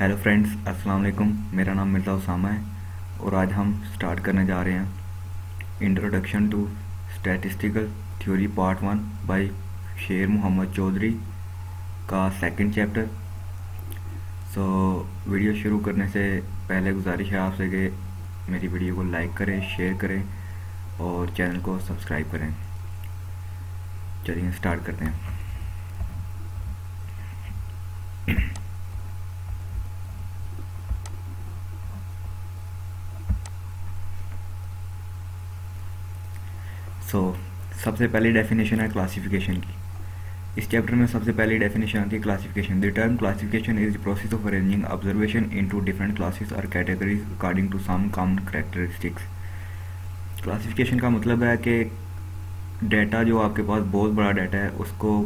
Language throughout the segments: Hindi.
हेलो फ्रेंड्स, अस्सलाम वालेकुम। मेरा नाम मिर्ज़ा उसामा है और आज हम स्टार्ट करने जा रहे हैं introduction to statistical theory part 1 by Sher Mohammad Chaudhary का सेकंड चैप्टर। सो वीडियो शुरू करने से पहले गुजारिश है आपसे कि मेरी वीडियो को लाइक करें, शेयर करें और चैनल को सब्सक्राइब करें। चलिए स्टार्ट करते हैं। सबसे पहली डेफिनेशन है क्लासिफिकेशन की। इस चैप्टर में सबसे पहली डेफिनेशन आती है classification. The term classification is the process of arranging observation into different classes और categories according to some common characteristics. Classification का मतलब है कि डाटा जो आपके पास बहुत बड़ा डाटा है उसको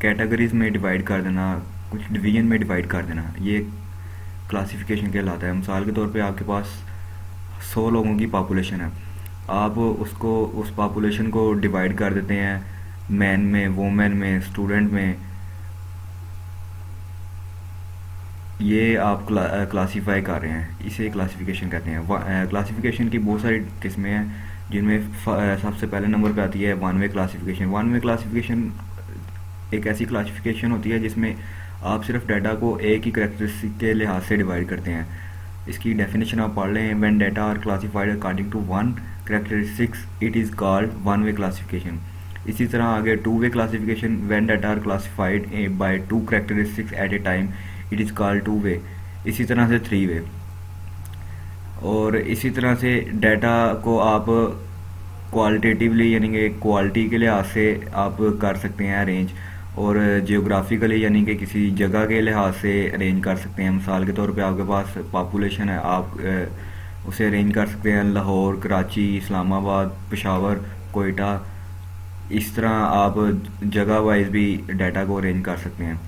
कैटेगरीज में डिवाइड कर देना, कुछ डिवीजन में डिवाइड कर देना, ये क्लासिफिकेशन कहलाता है। मिसाल के तौर पे आपके पास 100 लोगों की पॉपुलेशन है, आप उस पॉपुलेशन को डिवाइड कर देते हैं मैन में, वोमेन में, स्टूडेंट में। ये आप क्लासीफाई कर रहे हैं, इसे क्लासिफिकेशन कहते हैं। क्लासिफिकेशन की बहुत सारी किस्में हैं जिनमें सबसे पहले नंबर पे आती है one way classification. One way classification एक ऐसी क्लासिफिकेशन होती है जिसमें आप सिर्फ डाटा को एक ही करेक्टरिस्टिक के लिहाज से डिवाइड करते हैं। इसकी डेफिनेशन आप पढ़ लें। When data are classified according to one characteristics it is called one way classification. इसी तरह आगे two way classification. When data are classified by two characteristics at a time it is called two way. इसी तरह से थ्री वे। और इसी तरह से डाटा को आप क्वालिटेटिवली यानी कि क्वालिटी के लिहाज से आप कर सकते हैं अरेंज, और जियोग्राफिकली यानी कि किसी जगह के लिहाज से अरेंज कर सकते हैं। मिसाल के तौर पे आपके पास पॉपुलेशन है, आप उसे अरेंज कर सकते हैं लाहौर, कराची, इस्लामाबाद, पेशावर, कोयटा। इस तरह आप जगह वाइज भी डाटा को अरेंज कर सकते हैं।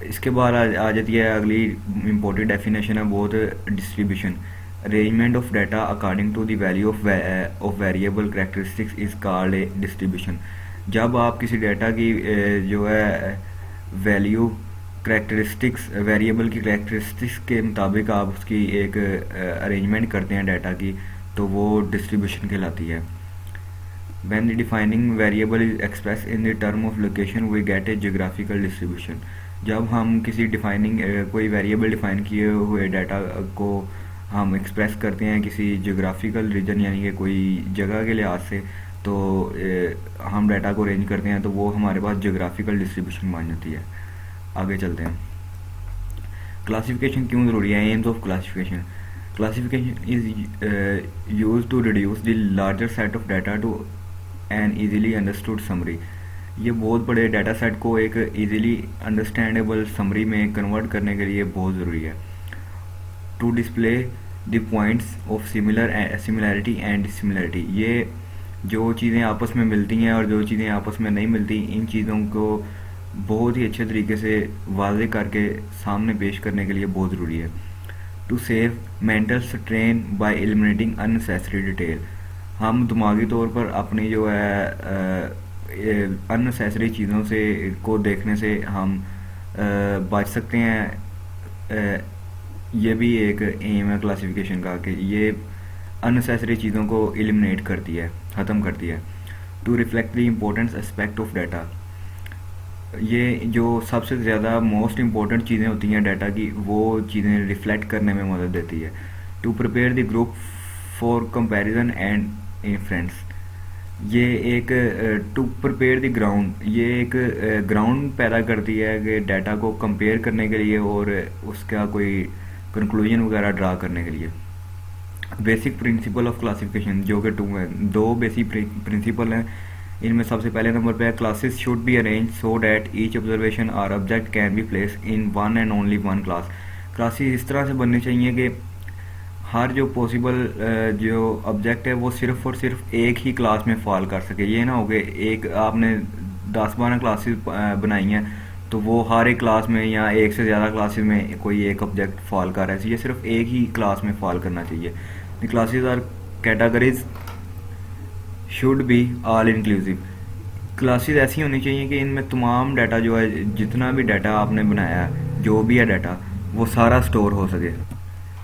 इसके बाद आ जाती है अगली इम्पोर्टेंट डेफिनेशन है बहुत distribution. Arrangement of data according to the value of variable characteristics is called a distribution. जब आप किसी डाटा की जो है वैल्यू करेक्टरिस्टिक्स, वेरिएबल की करेक्टरिस्टिक्स के मुताबिक आप उसकी एक अरेंजमेंट करते हैं डाटा की, तो वो डिस्ट्रीब्यूशन कहलाती है। When the defining variable is expressed in the term of location we get a geographical distribution। जब हम किसी डिफाइनिंग कोई वेरिएबल डिफाइन किए हुए डाटा को हम एक्सप्रेस करते हैं किसी जोग्राफिकल रीजन यानी कि कोई जगह के लिहाज से, तो हम डाटा को अरेंज करते हैं तो वो हमारे पास जोग्राफिकल डिस्ट्रीब्यूशन बन जाती है। आगे चलते हैं। क्लासिफिकेशन क्यों ज़रूरी है? Aims of classification. Classification is use to reduce the larger set of data to an easily understood summary. ये बहुत बड़े डाटा सेट को एक ईजीली अंडरस्टैंडेबल समरी में कन्वर्ट करने के लिए बहुत ज़रूरी है। To display the points of similarity and dissimilarity. ये जो चीज़ें आपस में मिलती हैं और जो चीज़ें आपस में नहीं मिलती, इन चीज़ों को बहुत ही अच्छे तरीके से वाज़े करके सामने पेश करने के लिए बहुत ज़रूरी है। To save mental strain by eliminating unnecessary detail. हम दिमागी तौर पर अपनी जो है अननेसेसरी चीज़ों से को देखने से हम बच सकते हैं। ये भी एक एम है क्लासिफिकेशन का कि ये अननेसेसरी चीज़ों को एलिमिनेट करती है, ख़त्म करती है। To reflect the importance aspect of data. ये जो सबसे ज़्यादा मोस्ट इम्पोर्टेंट चीज़ें होती हैं डाटा की, वो चीज़ें रिफ्लेक्ट करने में मदद देती है। To prepare the group for comparison and inference. ये एक टू प्रिपेयर द ग्राउंड, ये एक ग्राउंड पैदा करती है कि डाटा को कंपेयर करने के लिए और उसका कोई कंक्लूजन वगैरह ड्रा करने के लिए। बेसिक प्रिंसिपल ऑफ क्लासिफिकेशन जो कि दो बेसिक प्रिंसिपल हैं। इनमें सबसे पहले नंबर पे है classes should be arrange so that each observation और object can be place in one and only one class. Classes इस तरह से बननी चाहिए कि हर जो पॉसिबल जो ऑब्जेक्ट है वो सिर्फ और सिर्फ एक ही क्लास में फॉल कर सके। ये ना हो कि एक आपने 10-12 क्लासेस बनाई हैं तो वो हर एक क्लास में या एक से ज़्यादा क्लासेस में कोई एक ऑब्जेक्ट फॉल कर रहा है। ये सिर्फ एक ही क्लास में फॉल करना चाहिए। The classes or categories should be all inclusive. Classes ऐसी होनी चाहिए कि इनमें तमाम डाटा जो है, जितना भी डाटा आपने बनाया है जो भी है डाटा वो सारा स्टोर हो सके।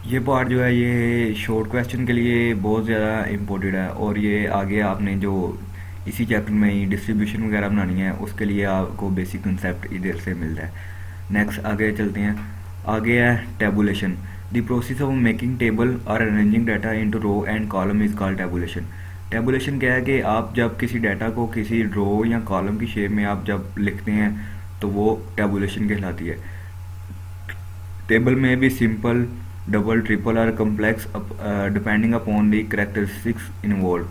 ये पार्ट जो है ये शॉर्ट क्वेश्चन के लिए बहुत ज़्यादा इम्पोर्टेंट है, और ये आगे आपने जो इसी चैप्टर में ही डिस्ट्रीब्यूशन वगैरह बनानी है उसके लिए आपको बेसिक कंसेप्ट इधर से मिलता है। नेक्स्ट आगे चलते हैं। आगे है tabulation. The process of making table और arranging data into row and column is called tabulation. Tabulation क्या है कि आप जब किसी डाटा को किसी रो या कॉलम की शेप में आप जब लिखते हैं तो वो टेबुलेशन कहलाती है। टेबल में भी सिंपल, डबल, ट्रिपल और complex depending upon the characteristics involve.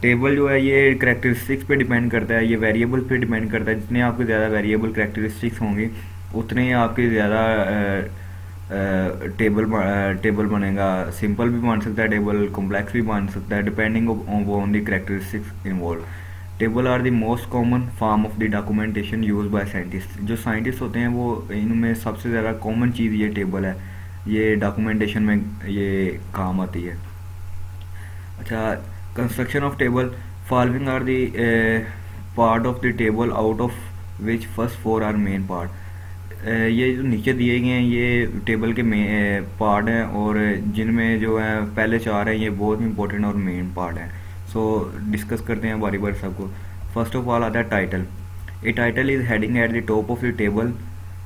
Table जो है ये करेक्टरिस्टिक्स पे डिपेंड करता है, ये वेरिएबल पे डिपेंड करता है। जितने आपके ज़्यादा वेरिएबल करेक्टरिस्टिक्स होंगे उतने ही आपके ज़्यादा टेबल बनेगा। सिंपल भी बन सकता है टेबल, कॉम्प्लेक्स भी बन सकता है, depending on the characteristics involve. Table are the most common form of the documentation use by scientist. जो साइंटिस्ट होते हैं वो इनमें सबसे ज़्यादा कॉमन चीज़ ये टेबल है, ये डॉक्यूमेंटेशन में ये काम आती है। अच्छा, construction of table. Following are the part of the table out of which first four are main part. ये जो नीचे दिए गए हैं ये टेबल के पार्ट हैं, और जिनमें जो है पहले चार हैं ये बहुत इंपॉर्टेंट और मेन पार्ट हैं। सो डिस्कस करते हैं बारी बारी सबको। फर्स्ट ऑफ ऑल आता है title. A title is heading at the top of the table.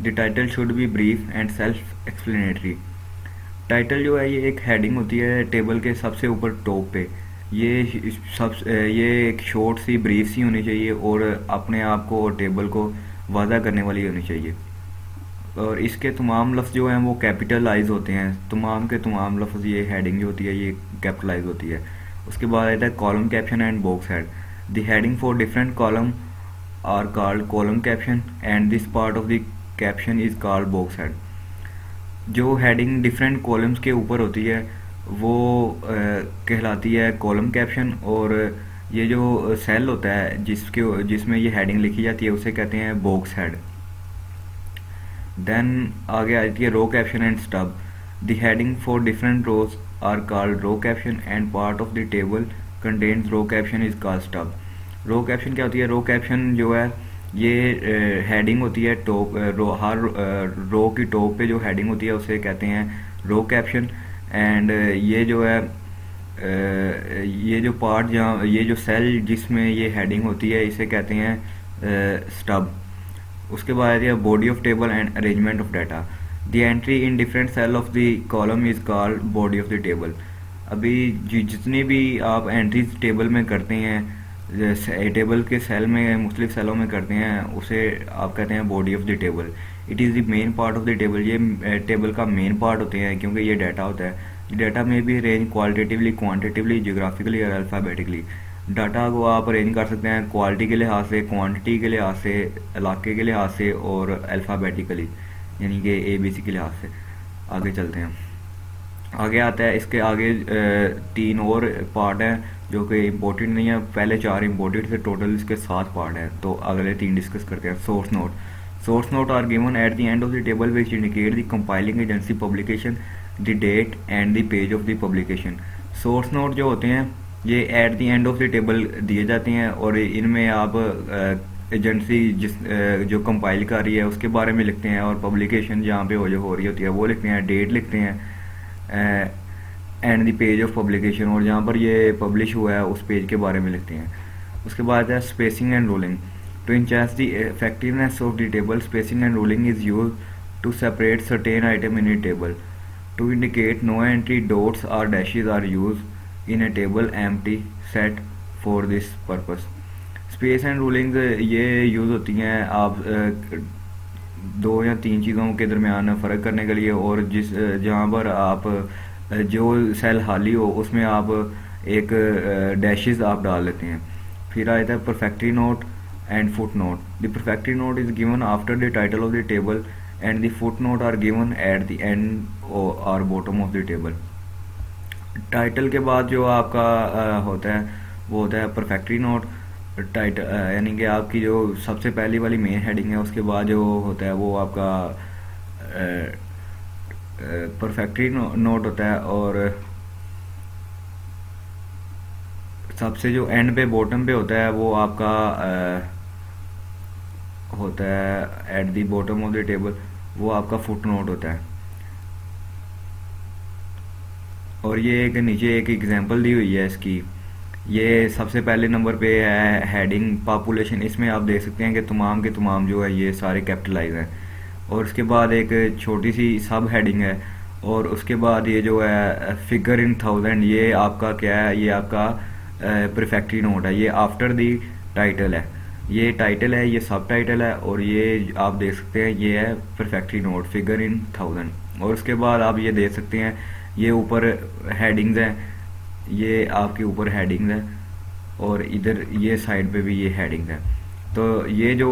The title should be brief and self explanatory. Title जो है ये एक हेडिंग होती है टेबल के सबसे ऊपर टॉप पे। ये एक शॉर्ट सी ब्रीफ सी होनी चाहिए और अपने आप को और टेबल को वाज़ा करने वाली होनी चाहिए। और इसके तमाम लफ्ज़ जो हैं वो कैपिटलाइज होते हैं, तमाम के तमाम लफ्ज़, ये हेडिंग जो होती है ये कैपिटलाइज होती है। उसके बाद आता है column caption and box head. The heading for different column are called column caption and this part of the caption is called box head. जो हेडिंग डिफरेंट कॉलम्स के ऊपर होती है वो कहलाती है कॉलम कैप्शन, और ये जो सेल होता है जिसमें ये हेडिंग लिखी जाती है उसे कहते हैं बॉक्स हेड। देन आगे आती है row caption and stub. The heading for different rows are called row caption and part of the table contains row caption is called stub. Row caption क्या होती है? रो कैप्शन जो है ये हेडिंग होती है टॉप हर रो की टॉप पे जो हेडिंग होती है उसे कहते हैं रो कैप्शन। एंड ये जो है ये जो पार्ट जहाँ ये जो सेल जिसमें ये हेडिंग होती है इसे कहते हैं स्टब। उसके बाद है body of table and arrangement of data. The entry in different cell of the column is called body of the table. अभी जितनी भी आप एंट्रीज टेबल में करते हैं, टेबल के सेल में मुख्तलिफ सेलों में करते हैं, उसे आप कहते हैं body of the table. It is the main part of the table. ये टेबल का मेन पार्ट होते हैं क्योंकि ये डाटा होता है। डाटा में भी रेंज क्वालिटेटिवली, क्वांटिटेटिवली, जियोग्राफिकली और अल्फ़ाबेटिकली। डाटा को आप अरेंज कर सकते हैं क्वालिटी के लिहाज से, क्वांटिटी के लिहाज से, इलाके के लिहाज से और अल्फ़ाबेटिकली यानी कि ABC के लिहाज से। आगे चलते हैं। आगे आता है इसके आगे 3 और पार्ट हैं जो कि इम्पोर्टेंट नहीं है। पहले 4 इम्पोर्टेंट थे, टोटल इसके 7 पार्ट हैं, तो अगले 3 डिस्कस करते हैं। Source note. Source note are given at the end of the table which indicate the compiling agency publication, the date and the page of the publication. Source note जो होते हैं ये at the end of the table दिए जाते हैं और इनमें आप एजेंसी जो कंपाइल कर रही है उसके बारे में लिखते हैं, और पब्लिकेशन जहाँ पे हो रही होती है वो लिखते हैं, डेट लिखते हैं and the page of publication, और जहाँ पर ये पब्लिश हुआ है उस पेज के बारे में लिखते हैं। उसके बाद है spacing and ruling. To enhance the effectiveness of the table, spacing and ruling is use to separate certain item in a table. To indicate no entry, dots और dashes are use in a table empty set for this purpose. Space and ruling ये यूज़ होती हैं आप 2 या 3 चीज़ों के दरमियान फ़र्क करने के लिए, और जहाँ पर आप जो सेल खाली हो उसमें आप एक डैशेस आप डाल लेते हैं। फिर आता है prefatory note and footnote. The prefatory note is given after the title of the table and the footnote are given at the end और bottom of the table. Title के बाद जो आपका होता है वो होता है परफेक्टरी नोट। टाइटल यानी कि आपकी जो सबसे पहली वाली मेन हेडिंग है उसके बाद जो होता है वो आपका परफेक्टरी नोट होता है, और सबसे जो एंड पे बॉटम पे होता है वो आपका होता है at the bottom of the table, वो आपका फुट नोट होता है। और ये एक नीचे एक एग्जांपल दी हुई है इसकी। ये सबसे पहले नंबर पे है हेडिंग पॉपुलेशन। इसमें आप देख सकते हैं कि तमाम के तमाम जो है ये सारे कैपिटलाइज हैं। और उसके बाद एक छोटी सी सब हेडिंग है। और उसके बाद ये जो है फिगर इन थाउजेंड, ये आपका क्या है, ये आपका परफेक्टरी नोट है। ये आफ्टर दी टाइटल है, ये टाइटल है, ये सब टाइटल है, और ये आप देख सकते हैं ये है prefatory note figure in thousand. और उसके बाद आप ये देख सकते हैं ये ऊपर हेडिंग्स हैं, ये आपके ऊपर हेडिंग्स हैं, और इधर ये साइड पे भी ये हेडिंग्स हैं। तो ये जो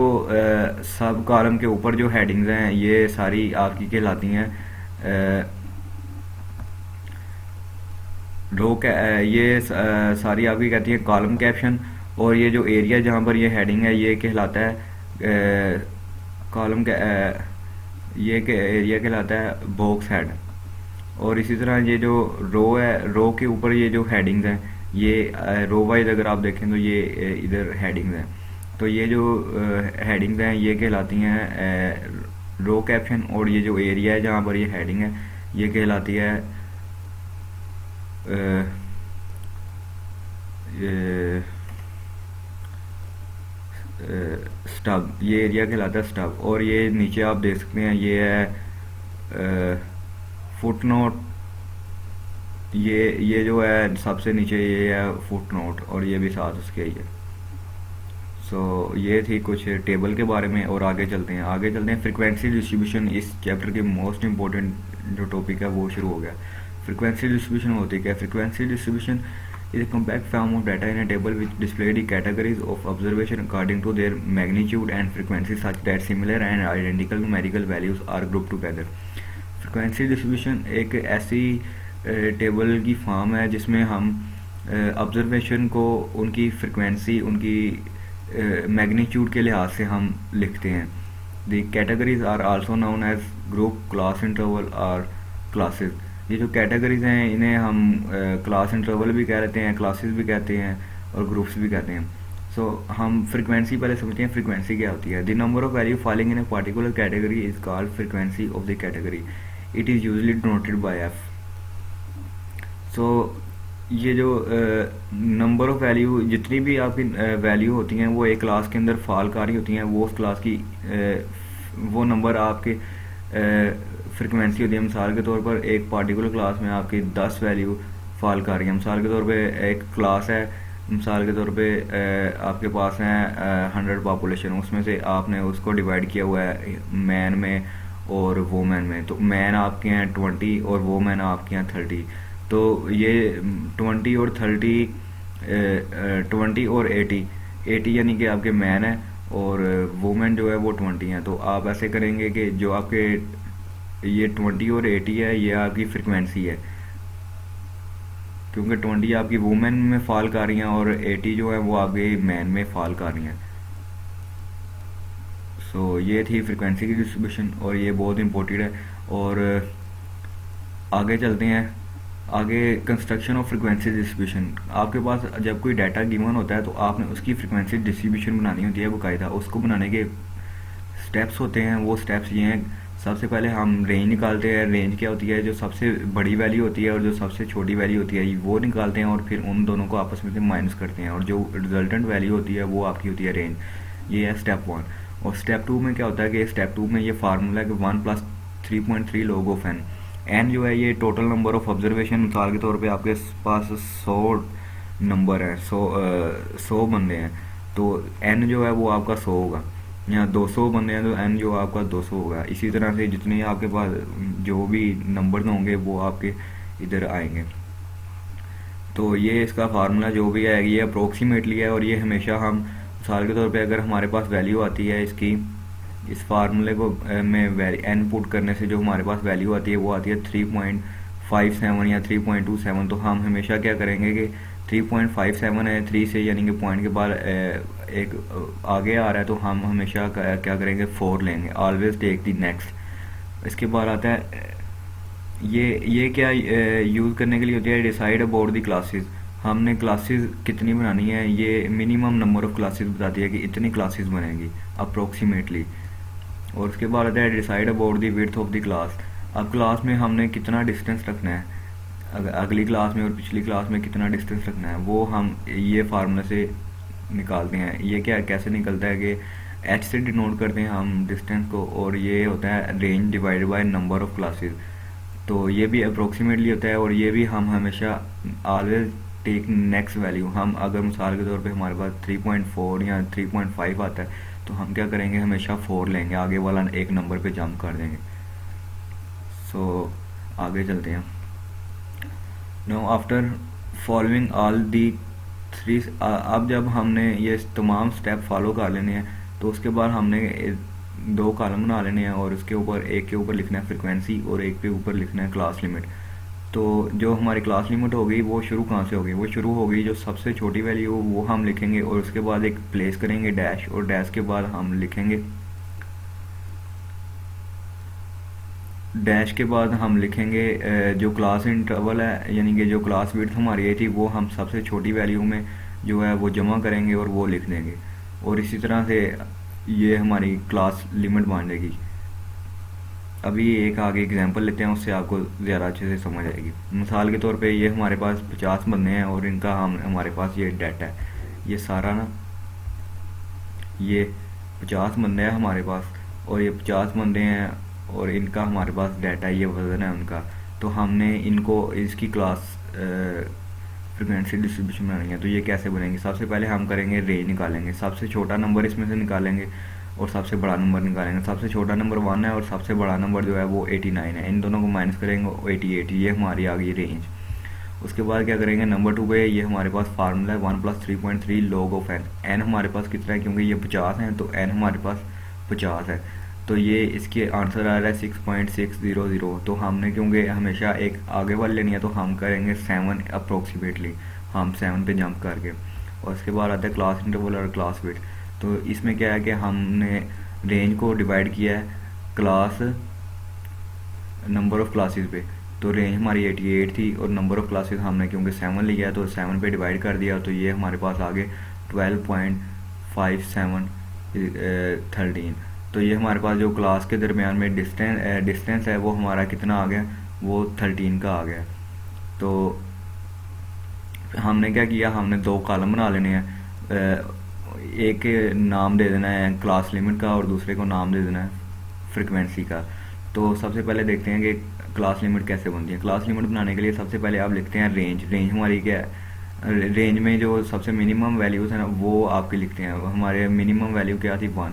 सब कॉलम के ऊपर जो हेडिंग्स हैं ये सारी आपकी कहलाती हैं ये सारी आपकी कहती है कॉलम कैप्शन। और ये जो एरिया जहाँ पर ये हेडिंग है ये कहलाता है कॉलम का ये के एरिया कहलाता है बॉक्स हेड। और इसी तरह ये जो रो है, रो के ऊपर ये जो हेडिंग्स हैं ये रो वाइज अगर आप देखें तो ये इधर हेडिंग्स हैं। तो ये जो हेडिंग्स हैं ये कहलाती हैं रो कैप्शन। और ये जो एरिया है जहाँ पर ये हेडिंग है ये कहलाती है स्टब, ये एरिया कहलाता है स्टब। और ये नीचे आप देख सकते हैं ये है फुट नोट। ये जो है सबसे नीचे ये है फुट नोट, और ये भी साथ उसके ही है। सो ये थी कुछ टेबल के बारे में। और आगे चलते हैं फ्रीक्वेंसी डिस्ट्रीब्यूशन। इस चैप्टर के मोस्ट इंपॉर्टेंट जो टॉपिक है वो शुरू हो गया। फ्रीक्वेंसी डिस्ट्रीब्यूशन होती है। Frequency distribution is a compact form of data in a table which display the categories of observation according to their magnitude and frequency such that similar and identical numerical values are grouped together. Frequency distribution एक ऐसी टेबल की फॉर्म है जिसमें हम ऑब्जर्वेशन को उनकी फ्रिक्वेंसी, उनकी मैग्नीट्यूड के लिहाज से हम लिखते हैं। The categories are also known as group, class interval और क्लासेस। ये जो कैटेगरीज हैं इन्हें हम क्लास इंटरवल भी कह देते हैं, क्लासेस भी कहते हैं, और ग्रुप्स भी कहते हैं। सो हम फ्रीक्वेंसी पहले समझते हैं फ्रीक्वेंसी क्या होती है। The number of value falling in a particular category is called frequency of the category. It is usually denoted by F. So ये जो नंबर ऑफ वैल्यू, जितनी भी आपकी वैल्यू होती हैं वो एक क्लास के अंदर फॉल कर रही होती हैं, वो उस क्लास की वो नंबर आपके फ्रिक्वेंसी होती है। मिसाल के तौर पर एक पार्टिकुलर क्लास में आपकी 10 वैल्यू फॉल कर रही है। मिसाल के तौर पे एक क्लास है, मिसाल के तौर पे आपके पास है 100 पॉपुलेशन, उसमें से आपने उसको डिवाइड किया हुआ है मैन में और वोमेन में। तो मैन आपके हैं 20 और वोमेन आपके हैं 30। तो ये 20 और 30 20 और 80 यानी कि आपके मैन है, और वोमेन जो है वो 20 हैं। तो आप ऐसे करेंगे कि जो आपके ये 20 और 80 है ये आपकी फ्रिक्वेंसी है, क्योंकि 20 आपकी वुमेन में फॉल कर रही हैं और 80 जो है वो आपके मैन में फॉल कर रही हैं। सो ये थी फ्रिक्वेंसी की डिस्ट्रीब्यूशन, और ये बहुत इंपॉर्टेंट है। और आगे चलते हैं। आगे कंस्ट्रक्शन ऑफ फ्रिक्वेंसी डिस्ट्रीब्यूशन। आपके पास जब कोई डाटा गिवन होता है तो आपने उसकी फ्रिक्वेंसी डिस्ट्रीब्यूशन बनानी होती है बाकायदा। उसको बनाने के स्टेप्स होते हैं। वो स्टेप्स ये हैं, सबसे पहले हम रेंज निकालते हैं। रेंज क्या होती है, जो सबसे बड़ी वैल्यू होती है और जो सबसे छोटी वैल्यू होती है वो निकालते हैं, और फिर उन दोनों को आपस में से माइनस करते हैं, और जो रिजल्टेंट वैल्यू होती है वो आपकी होती है रेंज। ये है स्टेप 1। और स्टेप 2 में क्या होता है कि स्टेप 2 में ये फार्मूला है कि 1 + 3.3 log ऑफ एन। एन जो है ये टोटल नंबर ऑफ ऑब्जर्वेशन। मिसाल के तौर पे आपके पास 100 नंबर है, 100 बंदे हैं, तो एन जो है वो आपका 100 होगा। या 200 बंदे हैं तो एन जो आपका 200 होगा। इसी तरह से जितने आपके पास जो भी नंबर होंगे वो आपके इधर आएंगे। तो ये इसका फार्मूला जो भी है ये अप्रोक्सीमेटली है, और ये हमेशा हम मिसाल के तौर पे अगर हमारे पास वैल्यू आती है इसकी, इस फार्मूले को में एन पुट करने से जो हमारे पास वैल्यू आती है वो आती है 3.57 या 3.27। तो हम हमेशा क्या करेंगे कि 3.57 है 3 से, यानी कि पॉइंट के बाद एक आगे आ रहा है, तो हम हमेशा क्या करेंगे 4 लेंगे। Always take the next. इसके बाद आता है ये क्या यूज़ करने के लिए होती है, डिसाइड अबाउट द क्लासेस। हमने क्लासेस कितनी बनानी है, ये मिनिमम नंबर ऑफ क्लासेस बताती है कि इतनी क्लासेस बनेंगी अप्रोक्सीमेटली। और उसके बाद आता है decide about the width of the class. अब क्लास में हमने कितना डिस्टेंस रखना है, अगली क्लास में और पिछली क्लास में कितना डिस्टेंस रखना है, वो हम ये फार्मूला से निकालते हैं। ये क्या कैसे निकलता है कि एच से डिनोट करते हैं हम डिस्टेंस को, और ये होता है range divided by number of classes. तो ये भी अप्रोक्सीमेटली होता है, और ये भी हम हमेशा ऑलवेज टेक नेक्स्ट वैल्यू। हम अगर मिसाल के तौर पे हमारे पास 3.4 या 3.5 आता है, तो हम क्या करेंगे, हमेशा 4 लेंगे, आगे वाला एक नंबर पे जंप कर देंगे। सो आगे चलते हैं। Know after following all the three, अब जब हमने ये तमाम स्टेप फॉलो कर लेने हैं, तो उसके बाद हमने 2 कॉलम बना लेने हैं, और उसके ऊपर एक के ऊपर लिखना है फ्रिक्वेंसी और एक के ऊपर लिखना है क्लास लिमिट। तो जो हमारी क्लास लिमिट होगी वो शुरू कहाँ से होगी, वो शुरू होगी जो सबसे छोटी वैल्यू हो वो हम लिखेंगे, और उसके बाद एक प्लेस करेंगे डैश, और डैश के बाद हम लिखेंगे डैश के बाद हम लिखेंगे जो क्लास इंटरवल है, यानी कि जो क्लास विड्थ हमारी आई थी वो हम सबसे छोटी वैल्यू में जो है वो जमा करेंगे और वो लिख देंगे। और इसी तरह से ये हमारी क्लास लिमिट बन जाएगी। अभी एक आगे एग्जांपल लेते हैं, उससे आपको ज़्यादा अच्छे से समझ आएगी। मिसाल के तौर पे ये हमारे पास 50 बंदे हैं, और इनका हमारे पास ये डाटा है, ये सारा ना, ये 50 बंदे हैं हमारे पास, और ये 50 बंदे हैं, और इनका हमारे पास डाटा, ये वज़न है उनका। तो हमने इनको इसकी क्लास फ्रीक्वेंसी डिस्ट्रीब्यूशन बनानी है। तो ये कैसे बनेगी, सबसे पहले हम करेंगे रेंज निकालेंगे, सबसे छोटा नंबर इसमें से निकालेंगे और सबसे बड़ा नंबर निकालेंगे। सबसे छोटा नंबर 1 है और सबसे बड़ा नंबर जो है वो 89 है, इन दोनों को माइनस करेंगे 88, ये हमारी आ गई रेंज। उसके बाद क्या करेंगे, नंबर 2 पे ये हमारे पास फार्मूला है 1 + 3.3 log ऑफ एन। एन हमारे पास कितना है, क्योंकि ये 50 हैं तो एन हमारे पास 50 है, तो ये इसके आंसर आ रहा है 6.600। तो हमने क्योंकि हमेशा एक आगे वाली लेनी है, तो हम करेंगे 7 अप्रोक्सीमेटली, हम 7 पे जंप करके। और उसके बाद आता है क्लास इंटरवल और क्लास विड्थ। तो इसमें क्या है कि हमने रेंज को डिवाइड किया है क्लास नंबर ऑफ क्लासेस पे। तो रेंज हमारी 88 थी, और नंबर ऑफ क्लासेस हमने क्योंकि 7 लिया है तो 7 पे डिवाइड कर दिया, तो ये हमारे पास आ गए 12.5713। तो ये हमारे पास जो क्लास के दरमियान में डिस्टेंस है वो हमारा कितना आ गया, वो 13 का आ गया। तो हमने क्या किया, हमने 2 कॉलम बना लेने हैं, एक नाम दे देना है क्लास लिमिट का और दूसरे को नाम दे देना है फ्रिक्वेंसी का। तो सबसे पहले देखते हैं कि क्लास लिमिट कैसे बनती है। क्लास लिमिट बनाने के लिए सबसे पहले आप लिखते हैं रेंज। रेंज हमारी क्या है, रेंज में जो सबसे मिनिमम वैल्यूज़ है ना वो आपके लिखते हैं। हमारे मिनिमम वैल्यू क्या थी 1,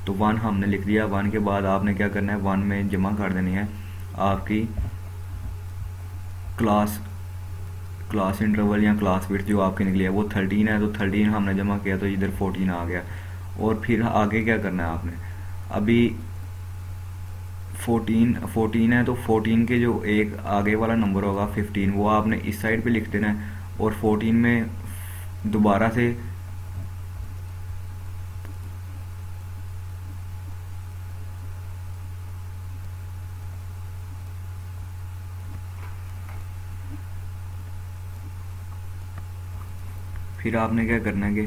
तो 1 हमने लिख दिया। 1 के बाद आपने क्या करना है, 1 में जमा कर देनी है आपकी क्लास इंटरवल या क्लास विड्थ जो आपकी निकली है वो 13 है, तो 13 हमने जमा किया तो इधर 14 आ गया। और फिर आगे क्या करना है आपने, अभी 14 है तो 14 के जो एक आगे वाला नंबर होगा 15, वो आपने इस साइड पे लिख देना है, और 14 में दोबारा से फिर आपने क्या करना है कि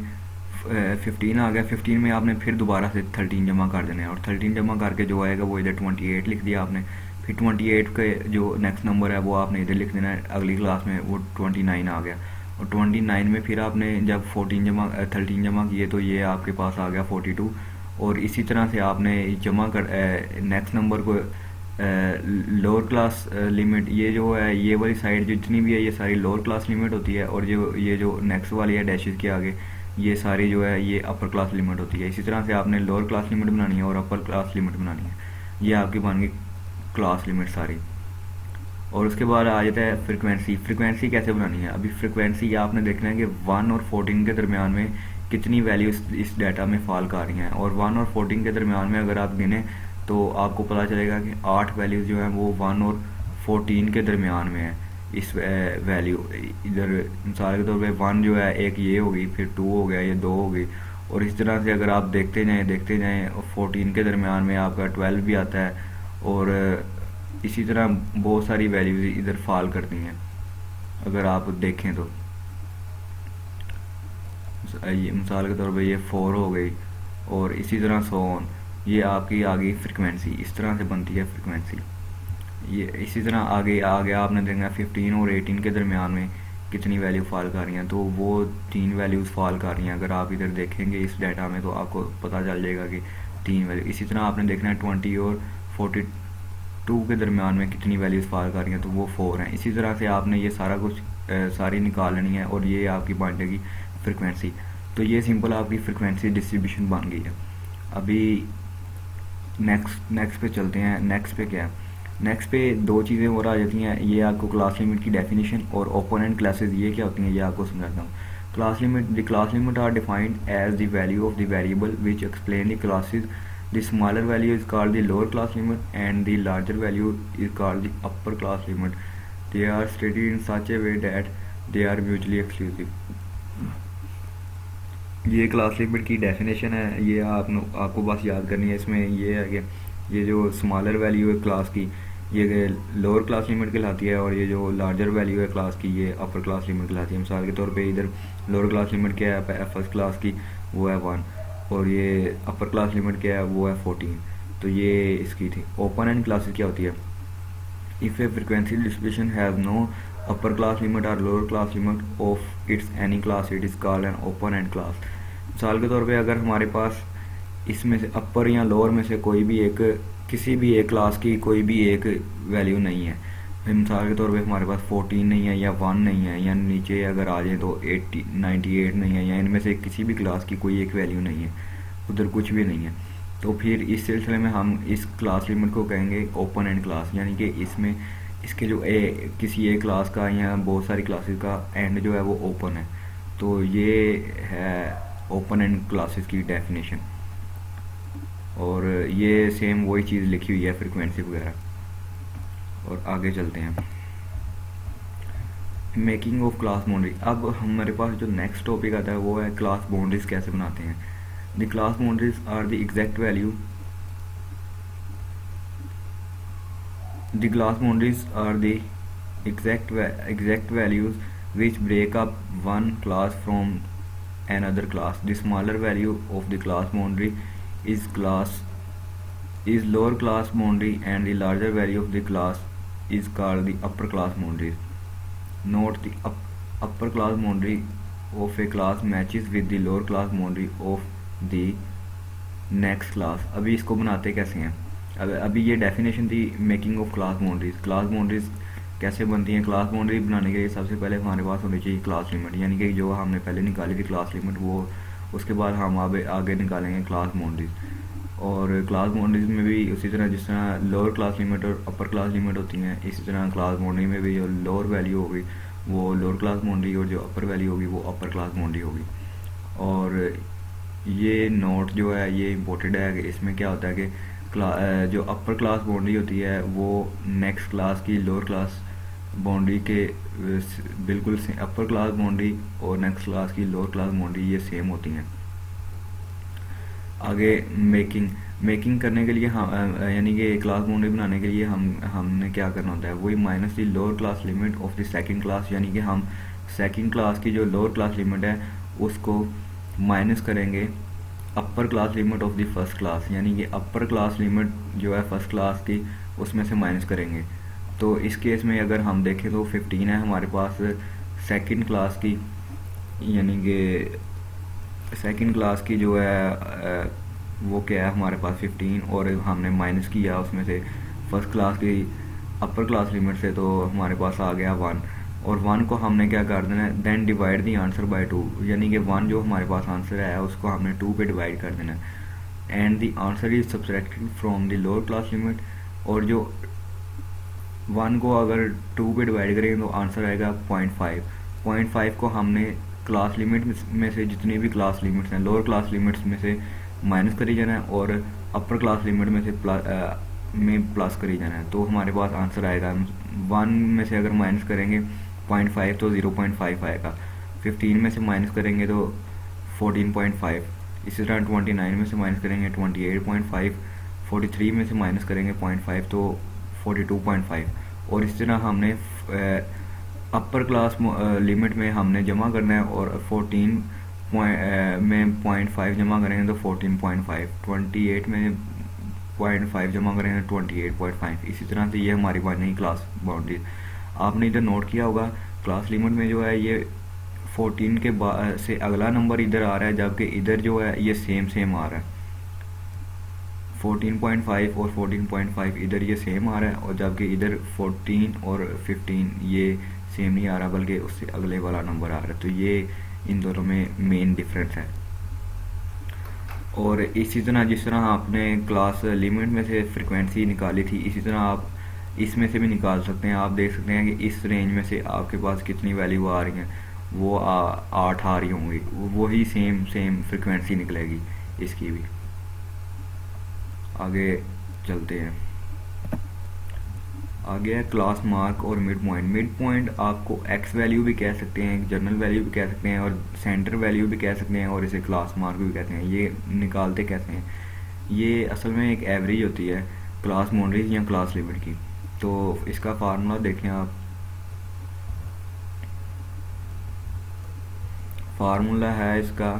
15 आ गया, 15 में आपने फिर दोबारा से 13 जमा कर देना है, और 13 जमा करके जो आएगा वो इधर 28 लिख दिया आपने। फिर 28 के जो नेक्स्ट नंबर है वो आपने इधर लिख देना है, अगली क्लास में वो 29 आ गया। और 29 में फिर आपने जब 13 जमा किए तो ये आपके पास आ गया 42। और इसी तरह से आपने जमा कर नेक्स्ट नंबर को लोअर क्लास लिमिट, ये जो है ये वाली साइड जितनी भी है ये सारी लोअर क्लास लिमिट होती है, और ये जो नेक्स्ट वाली है डैशेस के आगे ये सारी जो है ये अपर क्लास लिमिट होती है। इसी तरह से आपने लोअर क्लास लिमिट बनानी है और अपर क्लास लिमिट बनानी है, ये आपकी बन गई क्लास लिमिट सारी। और उसके बाद आ जाता है फ्रिक्वेंसी। फ्रिक्वेंसी कैसे बनानी है, अभी फ्रिक्वेंसी आपने देखना है कि 1 और 14 के दरमियान में कितनी वैल्यू इस डाटा में फॉल कर रही हैं। और 1 और 14 के दरमियान में अगर आप गिने तो आपको पता चलेगा कि 8 वैल्यूज़ जो हैं वो 1 और 14 के दरमियान में है। इस वैल्यू इधर मिसाल के तौर पे 1 जो है एक ये होगी, फिर 2 हो गया, ये 2 हो गई, और इस तरह से अगर आप देखते जाएं और 14 के दरमियान में आपका 12 भी आता है, और इसी तरह बहुत सारी वैल्यूज इधर फॉल करती हैं अगर आप देखें तो। ये मिसाल के तौर पे ये 4 हो गई, और इसी तरह 100 ये आपकी आ गई फ्रिक्वेंसी, इस तरह से बनती है फ्रिक्वेंसी। ये इसी तरह आगे आगे आपने देखा 15 और 18 के दरमियान में कितनी वैल्यू फॉल कर रही हैं, तो वो 3 वैल्यूज़ फॉल कर रही हैं। अगर आप इधर देखेंगे इस डाटा में तो आपको पता चल जाएगा कि 3 वैल्यू। इसी तरह आपने देखना है 20 और 42 के दरमियान में कितनी वैल्यूज़ फॉल कर रही हैं, तो वो 4 हैं। इसी तरह से आपने ये सारा कुछ सारी निकालनी है और ये आपकी बन जाएगी फ्रिक्वेंसी। तो ये सिंपल आपकी फ्रिक्वेंसी डिस्ट्रीब्यूशन बन गई है। अभी नेक्स्ट पे चलते हैं। नेक्स्ट पे क्या है, नेक्स्ट पे दो चीज़ें और आ जाती हैं। ये आपको क्लास लिमिट की डेफिनेशन और ओपोनेंट क्लासेस ये क्या होती हैं ये आपको समझाता हूँ। Class limit are defined as the value of the variable which explain the classes. The smaller value is called the lower class limit and the larger value is called the upper class limit. They are stated in such a way that they are mutually exclusive. ये क्लास लिमिट की डेफिनेशन है, ये आपको बस याद करनी है। इसमें ये है कि ये जो स्मॉलर वैल्यू है क्लास की ये लोअर क्लास लिमिट कहलाती है, और ये जो लार्जर वैल्यू है क्लास की ये अपर क्लास लिमिट कहलाती है। मिसाल के तौर पे इधर लोअर क्लास लिमिट क्या है फर्स्ट क्लास की, वो है 1, और ये अपर क्लास लिमिट क्या है वो है 14। तो ये इसकी थी। ओपन एंड क्लासेस क्या होती है, if a frequency distribution has no upper class limit और lower class limit of its any class it is called an open end class. मिसाल के तौर पे अगर हमारे पास इसमें से अपर या लोअर में से कोई भी एक किसी भी एक क्लास की कोई भी एक वैल्यू नहीं है, मिसाल के तौर पे हमारे पास 14 नहीं है या 1 नहीं है, या नीचे अगर आ जाए तो 80 98 नहीं है, या इनमें से किसी भी क्लास की कोई एक वैल्यू नहीं है, उधर कुछ भी नहीं है, तो फिर इस सिलसिले में हम इस क्लास लिमिट को कहेंगे ओपन एंड क्लास। यानी कि इसमें इसके जो किसी एक क्लास का या बहुत सारी क्लासेस का एंड जो है वो ओपन है। तो ये है ओपन एंड क्लासेस की डेफिनेशन, और ये सेम वही चीज़ लिखी हुई है फ्रिक्वेंसी वगैरह। और आगे चलते हैं, मेकिंग ऑफ क्लास बाउंड्री। अब हमारे पास जो नेक्स्ट टॉपिक आता है वो है क्लास बाउंड्रीज कैसे बनाते हैं। The class boundaries are the exact value The class boundaries are the exact values which break up one class from another class. The smaller value of the class boundary is lower class boundary, and the larger value of the class is called the upper class boundaries. Note the upper class boundary of a class matches with the lower class boundary of the next class. अभी इसको बनाते कैसे हैं, अभी ये डेफिनेशन थी making of class boundaries. Class boundaries कैसे बनती हैं, क्लास बाउंड्री बनाने के लिए सबसे पहले हमारे पास होनी चाहिए क्लास लिमिट, यानी कि जो हमने पहले निकाली थी क्लास लिमिट वो, उसके बाद हम आगे निकालेंगे क्लास बाउंड्रीज। और क्लास बाउंड्रीज में भी उसी तरह जिस तरह लोअर क्लास लिमिट और अपर क्लास लिमिट होती हैं, इसी तरह क्लास बाउंड्री में भी जो लोअर वैल्यू होगी वो लोअर क्लास बाउंड्री और जो अपर वैल्यू होगी वो अपर क्लास बाउंड्री होगी। और ये नोट जो है ये इम्पोर्टेंट है कि इसमें क्या होता है कि जो अपर क्लास बाउंड्री होती है वो नेक्स्ट क्लास की लोअर क्लास बाउंड्री के बिल्कुल से अपर क्लास बाउंड्री और नेक्स्ट क्लास की लोअर क्लास बाउंड्री ये सेम होती हैं। आगे मेकिंग करने के लिए हम यानी कि क्लास बाउंड्री बनाने के लिए हमने क्या करना होता है, वही minus the lower class limit of the second class, यानी कि हम सेकंड क्लास की जो लोअर क्लास लिमिट है उसको माइनस करेंगे अपर class limit of the first class, यानी कि अपर क्लास लिमिट जो है फर्स्ट क्लास की उसमें से माइनस करेंगे। तो इस केस में अगर हम देखें तो 15 है हमारे पास सेकंड क्लास की, यानी कि सेकंड क्लास की जो है वो क्या है हमारे पास 15, और हमने माइनस किया उसमें से फर्स्ट क्लास की अपर क्लास लिमिट से, तो हमारे पास आ गया 1, और 1 को हमने क्या कर देना है, then divide the answer by 2, यानी कि 1 जो हमारे पास आंसर है उसको हमने 2 पे डिवाइड कर देना है। And the answer is subtracted from the lower class limit, और जो 1 को अगर 2 पे डिवाइड करेंगे तो आंसर आएगा 0.5 को हमने क्लास लिमिट में से जितनी भी क्लास लिमिट्स हैं लोअर क्लास लिमिट्स में से माइनस करी जाना है, और अपर क्लास लिमिट में से प्लस करी जाना है, तो हमारे पास आंसर आएगा 1 में से अगर माइनस करेंगे 0.5 तो 0.5 आएगा, 15 में से माइनस करेंगे तो 14.5, इसी तरह 29 में से माइनस करेंगे 28.5, 43 में से माइनस करेंगे 0.5 तो 42.5, और इस तरह हमने अपर क्लास लिमिट में हमने जमा करना है, और 14 में 0.5 जमा करेंगे तो 14.5, 28 में 28.5 जमा करेंगे 28.5। इसी तरह से ये हमारी बाइनरी क्लास बाउंड्री। आपने इधर नोट किया होगा क्लास लिमिट में जो है ये 14 के बाद से अगला नंबर इधर आ रहा है, जबकि इधर जो है ये सेम आ रहा है। 14.5 और 14.5 इधर ये सेम आ रहा है, और जबकि इधर 14 और 15 ये सेम नहीं आ रहा, बल्कि उससे अगले वाला नंबर आ रहा है। तो ये इन दोनों में मेन डिफरेंस है। और इसी तरह जिस तरह आपने क्लास लिमिट में से फ्रिक्वेंसी निकाली थी, इसी तरह आप इसमें से भी निकाल सकते हैं। आप देख सकते हैं कि इस रेंज में से आपके पास कितनी वैल्यू आ रही हैं, वो 8 आ रही होंगी, वही सेम फ्रिक्वेंसी निकलेगी इसकी भी। आगे चलते हैं। आगे है क्लास मार्क और मिड पॉइंट। मिड पॉइंट आपको एक्स वैल्यू भी कह सकते हैं, जनरल वैल्यू भी कह सकते हैं, और सेंटर वैल्यू भी कह सकते हैं, और इसे क्लास मार्क भी कहते हैं। ये निकालते कैसे हैं? ये असल में एक एवरेज होती है क्लास बाउंड्रीज या क्लास लिमिट की। तो इसका फार्मूला देखें आप। फार्मूला है इसका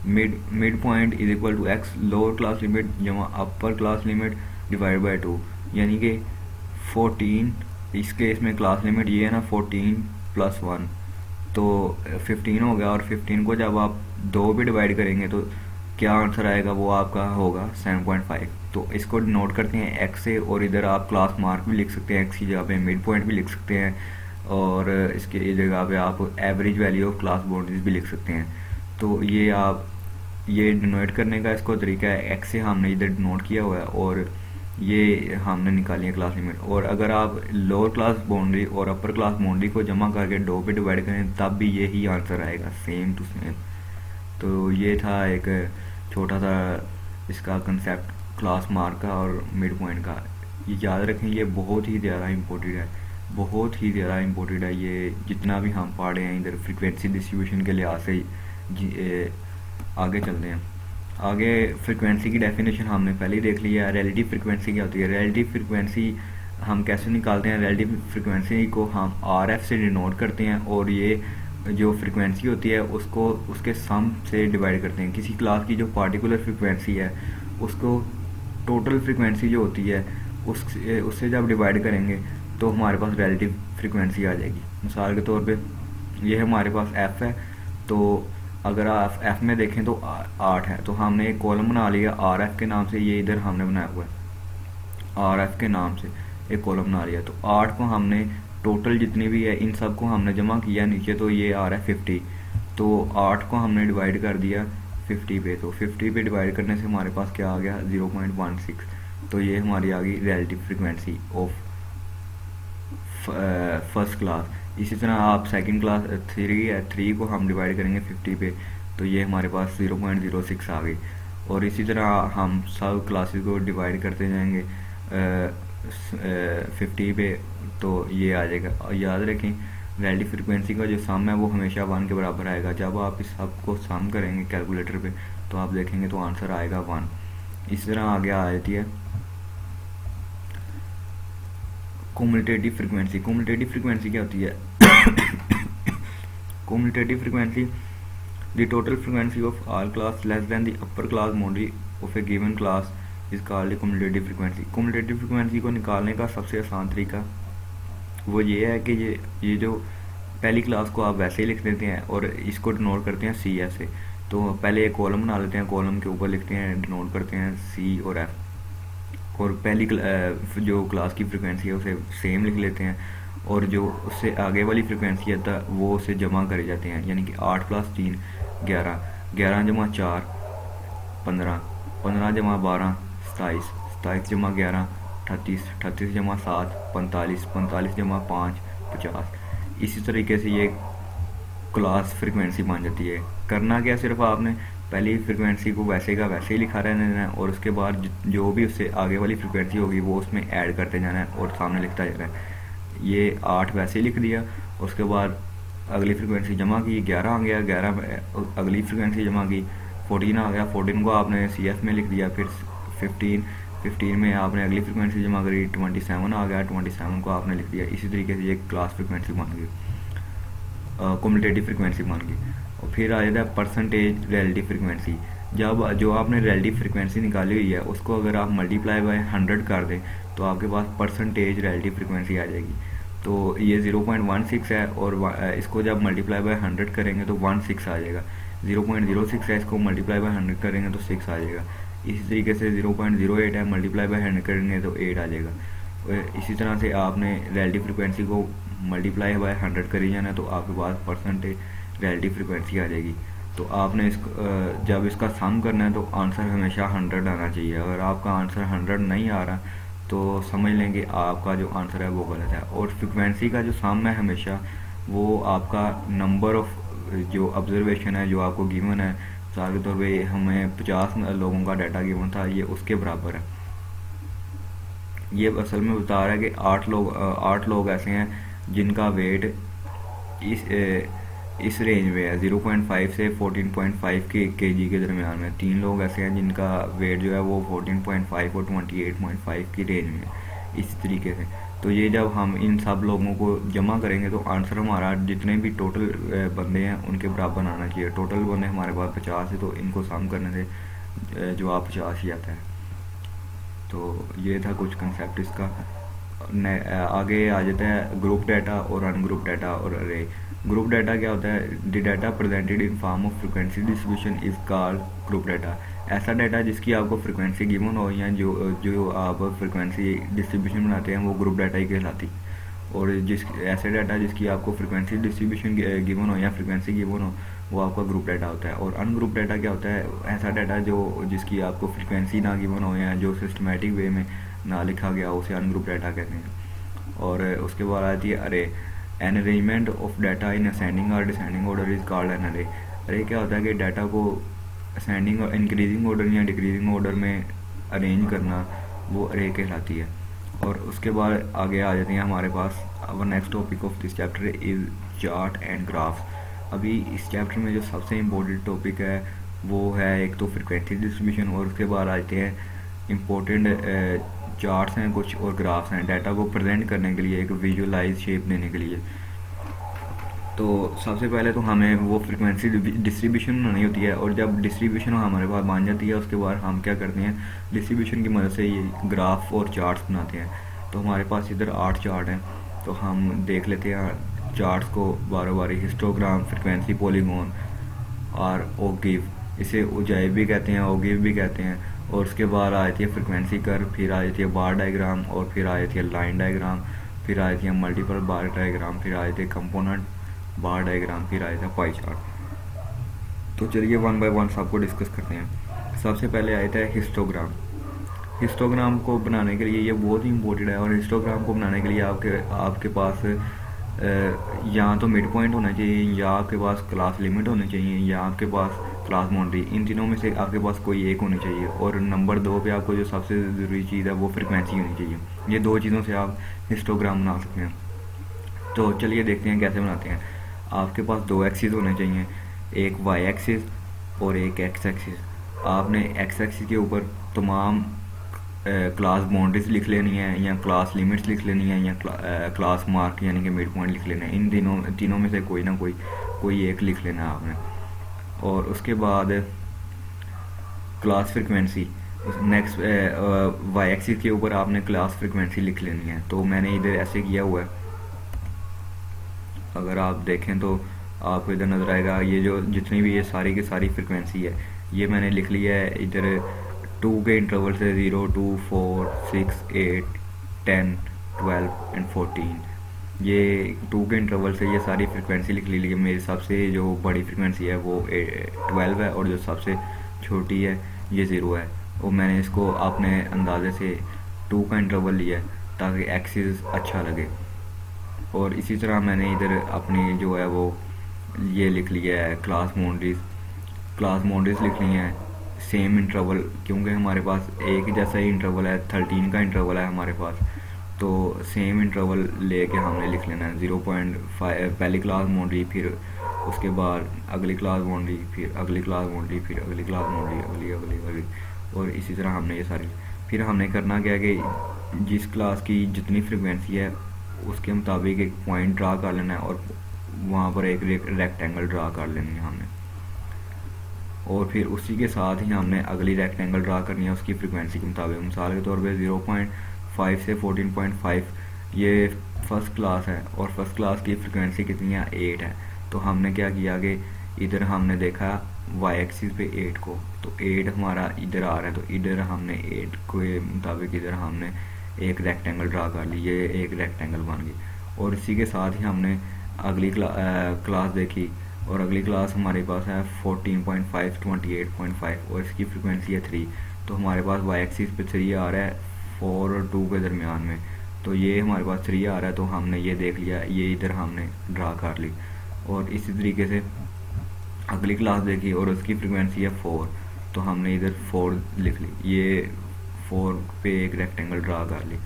mid point is equal to X lower class limit जमा upper class limit divide by 2, यानी कि 14, इस केस में क्लास लिमिट ये है ना 14 + 1 तो 15 हो गया, और 15 को जब आप 2 पे डिवाइड करेंगे तो क्या आंसर आएगा, वो आपका होगा 7.5। तो इसको नोट करते हैं एक्स से, और इधर आप क्लास मार्क भी लिख सकते हैं, एक्स की जगह पे मिड पॉइंट भी लिख सकते हैं, और इसके जगह पे आप average value of class boundaries भी लिख सकते हैं। तो ये आप ये डिनोट करने का इसको तरीका है, एक्स से हमने इधर डिनोट किया हुआ है, और ये हमने निकाली है क्लास लिमिट। और अगर आप लोअर क्लास बाउंड्री और अपर क्लास बाउंड्री को जमा करके 2 पे डिवाइड करें तब भी यही आंसर आएगा, सेम टू सेम। तो ये था एक छोटा सा इसका कंसेप्ट क्लास मार्क का और मिड पॉइंट का। ये याद रखें, ये बहुत ही ज़्यादा इम्पोर्टेंट है, बहुत ही ज़्यादा इम्पोर्टेंट है। ये जितना भी हम पढ़े हैं इधर फ्रीक्वेंसी डिस्ट्रीब्यूशन के लिहाज से। आगे चलते हैं। आगे फ्रीक्वेंसी की डेफिनेशन हमने पहले ही देख लिया है। रिलेटिव फ्रीक्वेंसी क्या होती है? रिलेटिव फ्रीक्वेंसी हम कैसे निकालते हैं? रिलेटिव फ्रीक्वेंसी को हम RF से डिनोट करते हैं, और ये जो फ्रीक्वेंसी होती है उसको उसके सम से डिवाइड करते हैं। किसी क्लास की जो पार्टिकुलर फ्रीक्वेंसी है उसको टोटल फ्रीक्वेंसी जो होती है उससे जब डिवाइड करेंगे तो हमारे पास रिलेटिव फ्रीक्वेंसी आ जाएगी। मिसाल के तौर पे ये हमारे पास f है, तो अगर आप f में देखें तो 8 है, तो हमने एक कॉलम बना लिया RF के नाम से। ये इधर हमने बनाया हुआ है RF के नाम से एक कॉलम बना लिया। तो 8 को हमने टोटल जितनी भी है इन सब को हमने जमा किया नीचे, तो ये आ रहा है 50। तो 8 को हमने डिवाइड कर दिया 50 पे, तो 50 पे डिवाइड करने से हमारे पास क्या आ गया 0.16। तो ये हमारी आ गई relative frequency of first class. इसी तरह आप सेकंड क्लास 3 है, 3 को हम डिवाइड करेंगे 50 पे, तो ये हमारे पास 0.06 आ गई। और इसी तरह हम सब क्लासेस को डिवाइड करते जाएंगे 50 पे, तो ये आ जाएगा। और याद रखें रिलेटिव फ्रीक्वेंसी का जो सम है वो हमेशा 1 के बराबर आएगा। जब आप इस सब को सम करेंगे कैलकुलेटर पे तो आप देखेंगे तो आंसर आएगा 1। इसी तरह आगे आ जाती है कम्यूटेटिव फ्रीक्वेंसी। कम्यूटेटिव फ्रीक्वेंसी क्या होती है? Commutative frequency the total frequency of all class less than the upper class boundary of A given class is called commutative frequency. Commutative frequency को निकालने का सबसे आसान तरीका वो ये है कि ये जो पहली क्लास को आप वैसे ही लिख देते हैं और इसको डिनोट करते हैं CS से। तो पहले एक कॉलम बना लेते हैं, कॉलम के ऊपर लिखते हैं डिनोट करते हैं C और F, और पहली जो क्लास की फ्रीक्वेंसी है उसे सेम लिख लेते हैं, और जो उससे आगे वाली फ्रीक्वेंसी है था वो उसे जमा करे जाते हैं। यानी कि 8 + 3 11, 11 जमा 4 15, 15 जमा 12 27, 27 जमा 11 38, 38 जमा 7 45, 45 जमा 5 50। इसी तरीके से ये क्लास फ्रीक्वेंसी बन जाती है। करना क्या, सिर्फ आपने पहली फ्रीक्वेंसी को वैसे का वैसे ही लिखा रहना है, और उसके बाद जो भी उससे आगे वाली फ्रीक्वेंसी होगी वो उसमें ऐड करते जाना है और सामने लिखता जाना है। ये 8 वैसे ही लिख दिया, उसके बाद अगली फ्रीक्वेंसी जमा की 11 आ गया, 11 अगली फ्रीक्वेंसी जमा की 14 आ गया, 14 को आपने CF में लिख दिया, फिर 15 में आपने अगली फ्रीक्वेंसी जमा करी 27 आ गया, 27 को आपने लिख दिया। इसी तरीके से ये क्लास फ्रीक्वेंसी बन गई, कम्यूटेटिव फ्रीक्वेंसी बन गई। और फिर आ जाता है परसेंटेज रिलेटिव फ्रीक्वेंसी। जब जो आपने रिलेटिव फ्रिक्वेंसी निकाली हुई है उसको अगर आप मल्टीप्लाई बाय 100 कर दें तो आपके पास परसेंटेज रिलेटिव फ्रिक्वेंसी आ जाएगी। तो ये 0.16 है और इसको जब मल्टीप्लाई बाय 100 करेंगे तो 16 आ जाएगा। 0.06 है, इसको मल्टीप्लाई बाय 100 करेंगे तो 6 आ जाएगा। इसी तरीके से 0.08 है, मल्टीप्लाई बाय 100 करेंगे तो 8 आ जाएगा। इसी तरह से आपने रिलेटिव फ्रिक्वेंसी को मल्टीप्लाई बाय 100 करी जाना है तो आपके पास परसेंटेज रिलेटिव फ्रिक्वेंसी आ जाएगी। तो आपने जब इसका सम करना है तो आंसर हमेशा 100 आना चाहिए। अगर आपका आंसर 100 नहीं आ रहा तो समझ लेंगे आपका जो आंसर है वो गलत है। और फ्रिक्वेंसी का जो सम है हमेशा वो आपका नंबर ऑफ जो ऑब्जर्वेशन है जो आपको गिवन है, मिसाल के तौर पे हमें 50 लोगों का डाटा गिवन था, ये उसके बराबर है। ये असल में बता रहा है कि 8 लोग ऐसे हैं जिनका वेट इस रेंज में है, 0.5 से 14.5 के जी के दरमियान में। 3 लोग ऐसे हैं जिनका वेट जो है वो 14.5 और 28.5 की रेंज में है। इस तरीके से तो ये जब हम इन सब लोगों को जमा करेंगे तो आंसर हमारा जितने भी टोटल बंदे हैं उनके बराबर आना चाहिए। टोटल बंदे हमारे पास 50 है तो इनको सम करने से जवाब 50 ही आता है। तो ये था कुछ कंसेप्ट इसका। आगे आ जाता है ग्रुप डाटा और अनग्रुप डाटा और अरे। ग्रुप डाटा क्या होता है? The data presented in form of frequency distribution is called group data. ऐसा डाटा जिसकी आपको फ्रिक्वेंसी गिवन हो या जो आप फ्रिक्वेंसी डिस्ट्रीब्यूशन बनाते हैं वो ग्रुप डाटा ही कहलाती। और ऐसे डाटा जिसकी आपको फ्रिक्वेंसी डिस्ट्रीब्यूशन गिवन हो या फ्रिक्वेंसी गिवन हो वो आपका ग्रुप डाटा होता है। और अनग्रुप डाटा क्या होता है? ऐसा डाटा जिसकी आपको फ्रिक्वेंसी ना गिवन हो या जो सिस्टमेटिक वे में ना लिखा गया उसे अनग्रुप डाटा कहते हैं। और उसके बाद आती है array. An arrangement of data in ascending और descending order is called an array. Array क्या होता है कि डाटा को असेंडिंग और इंक्रीजिंग ऑर्डर या डिक्रीजिंग ऑर्डर में अरेंज करना वो अरे कहलाती है। और उसके बाद आगे आ जाती हैं हमारे पास our next topic of this chapter is chart and graphs. अभी इस चैप्टर में जो सबसे इम्पोर्टेंट टॉपिक है वो है एक तो फ्रिक्वेंसी डिस्ट्रीब्यूशन और उसके बाद आते हैं इम्पोर्टेंट चार्ट्स हैं कुछ और ग्राफ्स हैं डाटा को प्रेजेंट करने के लिए, एक विजुअलाइज शेप देने के लिए। तो सबसे पहले तो हमें वो फ्रिक्वेंसी डिस्ट्रीब्यूशन बनानी होती है और जब डिस्ट्रीब्यूशन हमारे पास बन जाती है उसके बाद हम क्या करते हैं डिस्ट्रीब्यूशन की मदद से ये ग्राफ और चार्ट्स बनाते हैं। तो हमारे पास इधर 8 चार्ट हैं तो हम देख लेते हैं चार्ट्स को बार बार। हिस्टोग्राम, फ्रिक्वेंसी पॉलीगॉन और ओगिव, इसे उजाइब भी कहते हैं, ओगिव भी कहते हैं। और उसके बाद आ जाती है फ्रिक्वेंसी कर्व, फिर आ जाती है बार डायग्राम और फिर आ जाती है लाइन डायग्राम, फिर आ जाती है मल्टीपल बार डायग्राम, फिर आ जाती है कंपोनेंट बार डायग्राम, फिर आ जाता है पाई चार्ट। तो चलिए वन बाय वन सबको डिस्कस करते हैं। सबसे पहले आ जाता है हिस्टोग्राम। हिस्टोग्राम को बनाने के लिए ये बहुत ही इंपॉर्टेंट है। और हिस्टोग्राम को बनाने के लिए आपके पास या तो मिड पॉइंट होना चाहिए या आपके पास क्लास लिमिट होनी चाहिए या आपके पास क्लास बाउंड्री। इन तीनों में से आपके पास कोई एक होनी चाहिए। और नंबर 2 पे आपको जो सबसे ज़रूरी चीज़ है वो फ्रिक्वेंसी होनी चाहिए। ये 2 चीज़ों से आप हिस्टोग्राम बना सकते हैं। तो चलिए देखते हैं कैसे बनाते हैं। आपके पास 2 एक्सिस होने चाहिए, एक वाई एक्सिस और एक एक्स एक्सिस। आपने एक्स एक्सिस के ऊपर तमाम क्लास बाउंड्रीज लिख लेनी है या क्लास लिमिट्स लिख लेनी है या क्लास मार्क यानी कि मिड पॉइंट लिख लेना है। इन तीनों में से कोई ना कोई एक लिख लेना है आपने। और उसके बाद class frequency, next Y axis के ऊपर आपने क्लास फ्रिक्वेंसी लिख लेनी है। तो मैंने इधर ऐसे किया हुआ है, अगर आप देखें तो आपको इधर नज़र आएगा ये जो जितनी भी ये सारी की सारी फ्रिक्वेंसी है ये मैंने लिख लिया है इधर 2 के इंटरवल से 0, 2, 4, 6, 8, 10, 12 एंड 14। ये 2 के इंटरवल से ये सारी फ्रिक्वेंसी लिख ली। लेकिन मेरी सबसे जो बड़ी फ्रिक्वेंसी है वो 12 है और जो सबसे छोटी है ये 0 है। और मैंने इसको अपने अंदाजे से 2 का इंटरवल लिया है ताकि एक्सिस अच्छा लगे। और इसी तरह मैंने इधर अपनी जो है वो ये लिख लिया है क्लास बाउंड्रीज लिख ली हैं सेम इंटरवल, क्योंकि हमारे पास एक जैसा ही इंटरवल है, 13 का इंटरवल है हमारे पास। तो सेम इंटरवल लेके हमने लिख लेना है 0.5 पहली क्लास बाउंड्री, फिर उसके बाद अगली क्लास बाउंड्री, फिर अगली क्लास बाउंड्री, फिर अगली क्लास बाउंड्री, अगली। और इसी तरह हमने ये सारी फिर हमने करना क्या कि जिस क्लास की जितनी फ्रिक्वेंसी है उसके मुताबिक एक पॉइंट ड्रा कर लेना है और वहाँ पर एक रेक्टेंगल ड्रा कर लेनी है हमने। और फिर उसी के साथ ही हमने अगली रेक्टेंगल ड्रा करनी है उसकी फ्रिक्वेंसी के मुताबिक। मिसाल के तौर पे 0.5 से 14.5 ये फर्स्ट क्लास है और फर्स्ट क्लास की फ्रिक्वेंसी कितनी है 8 है। तो हमने क्या किया कि इधर हमने देखा वाई एक्सिस पे 8 को, तो 8 हमारा इधर आ रहा है, तो इधर हमने 8 के मुताबिक इधर हमने एक रेक्टेंगल ड्रा कर ली, ये एक रेक्टेंगल बन गई। और इसी के साथ ही हमने अगली क्लास देखी और अगली क्लास हमारे पास है 14.5 28.5 और इसकी फ्रिक्वेंसी है 3। तो हमारे पास वाई एक्सिस पे 3 आ रहा है 4 और 2 के दरमियान में, तो ये हमारे पास 3 आ रहा है, तो हमने ये देख लिया, ये इधर हमने ड्रा कर ली। और इसी तरीके से अगली क्लास देखी और उसकी फ्रिक्वेंसी है 4, तो हमने इधर 4 लिख ली, ये 4 पे एक रेक्टेंगल ड्रा कर ली।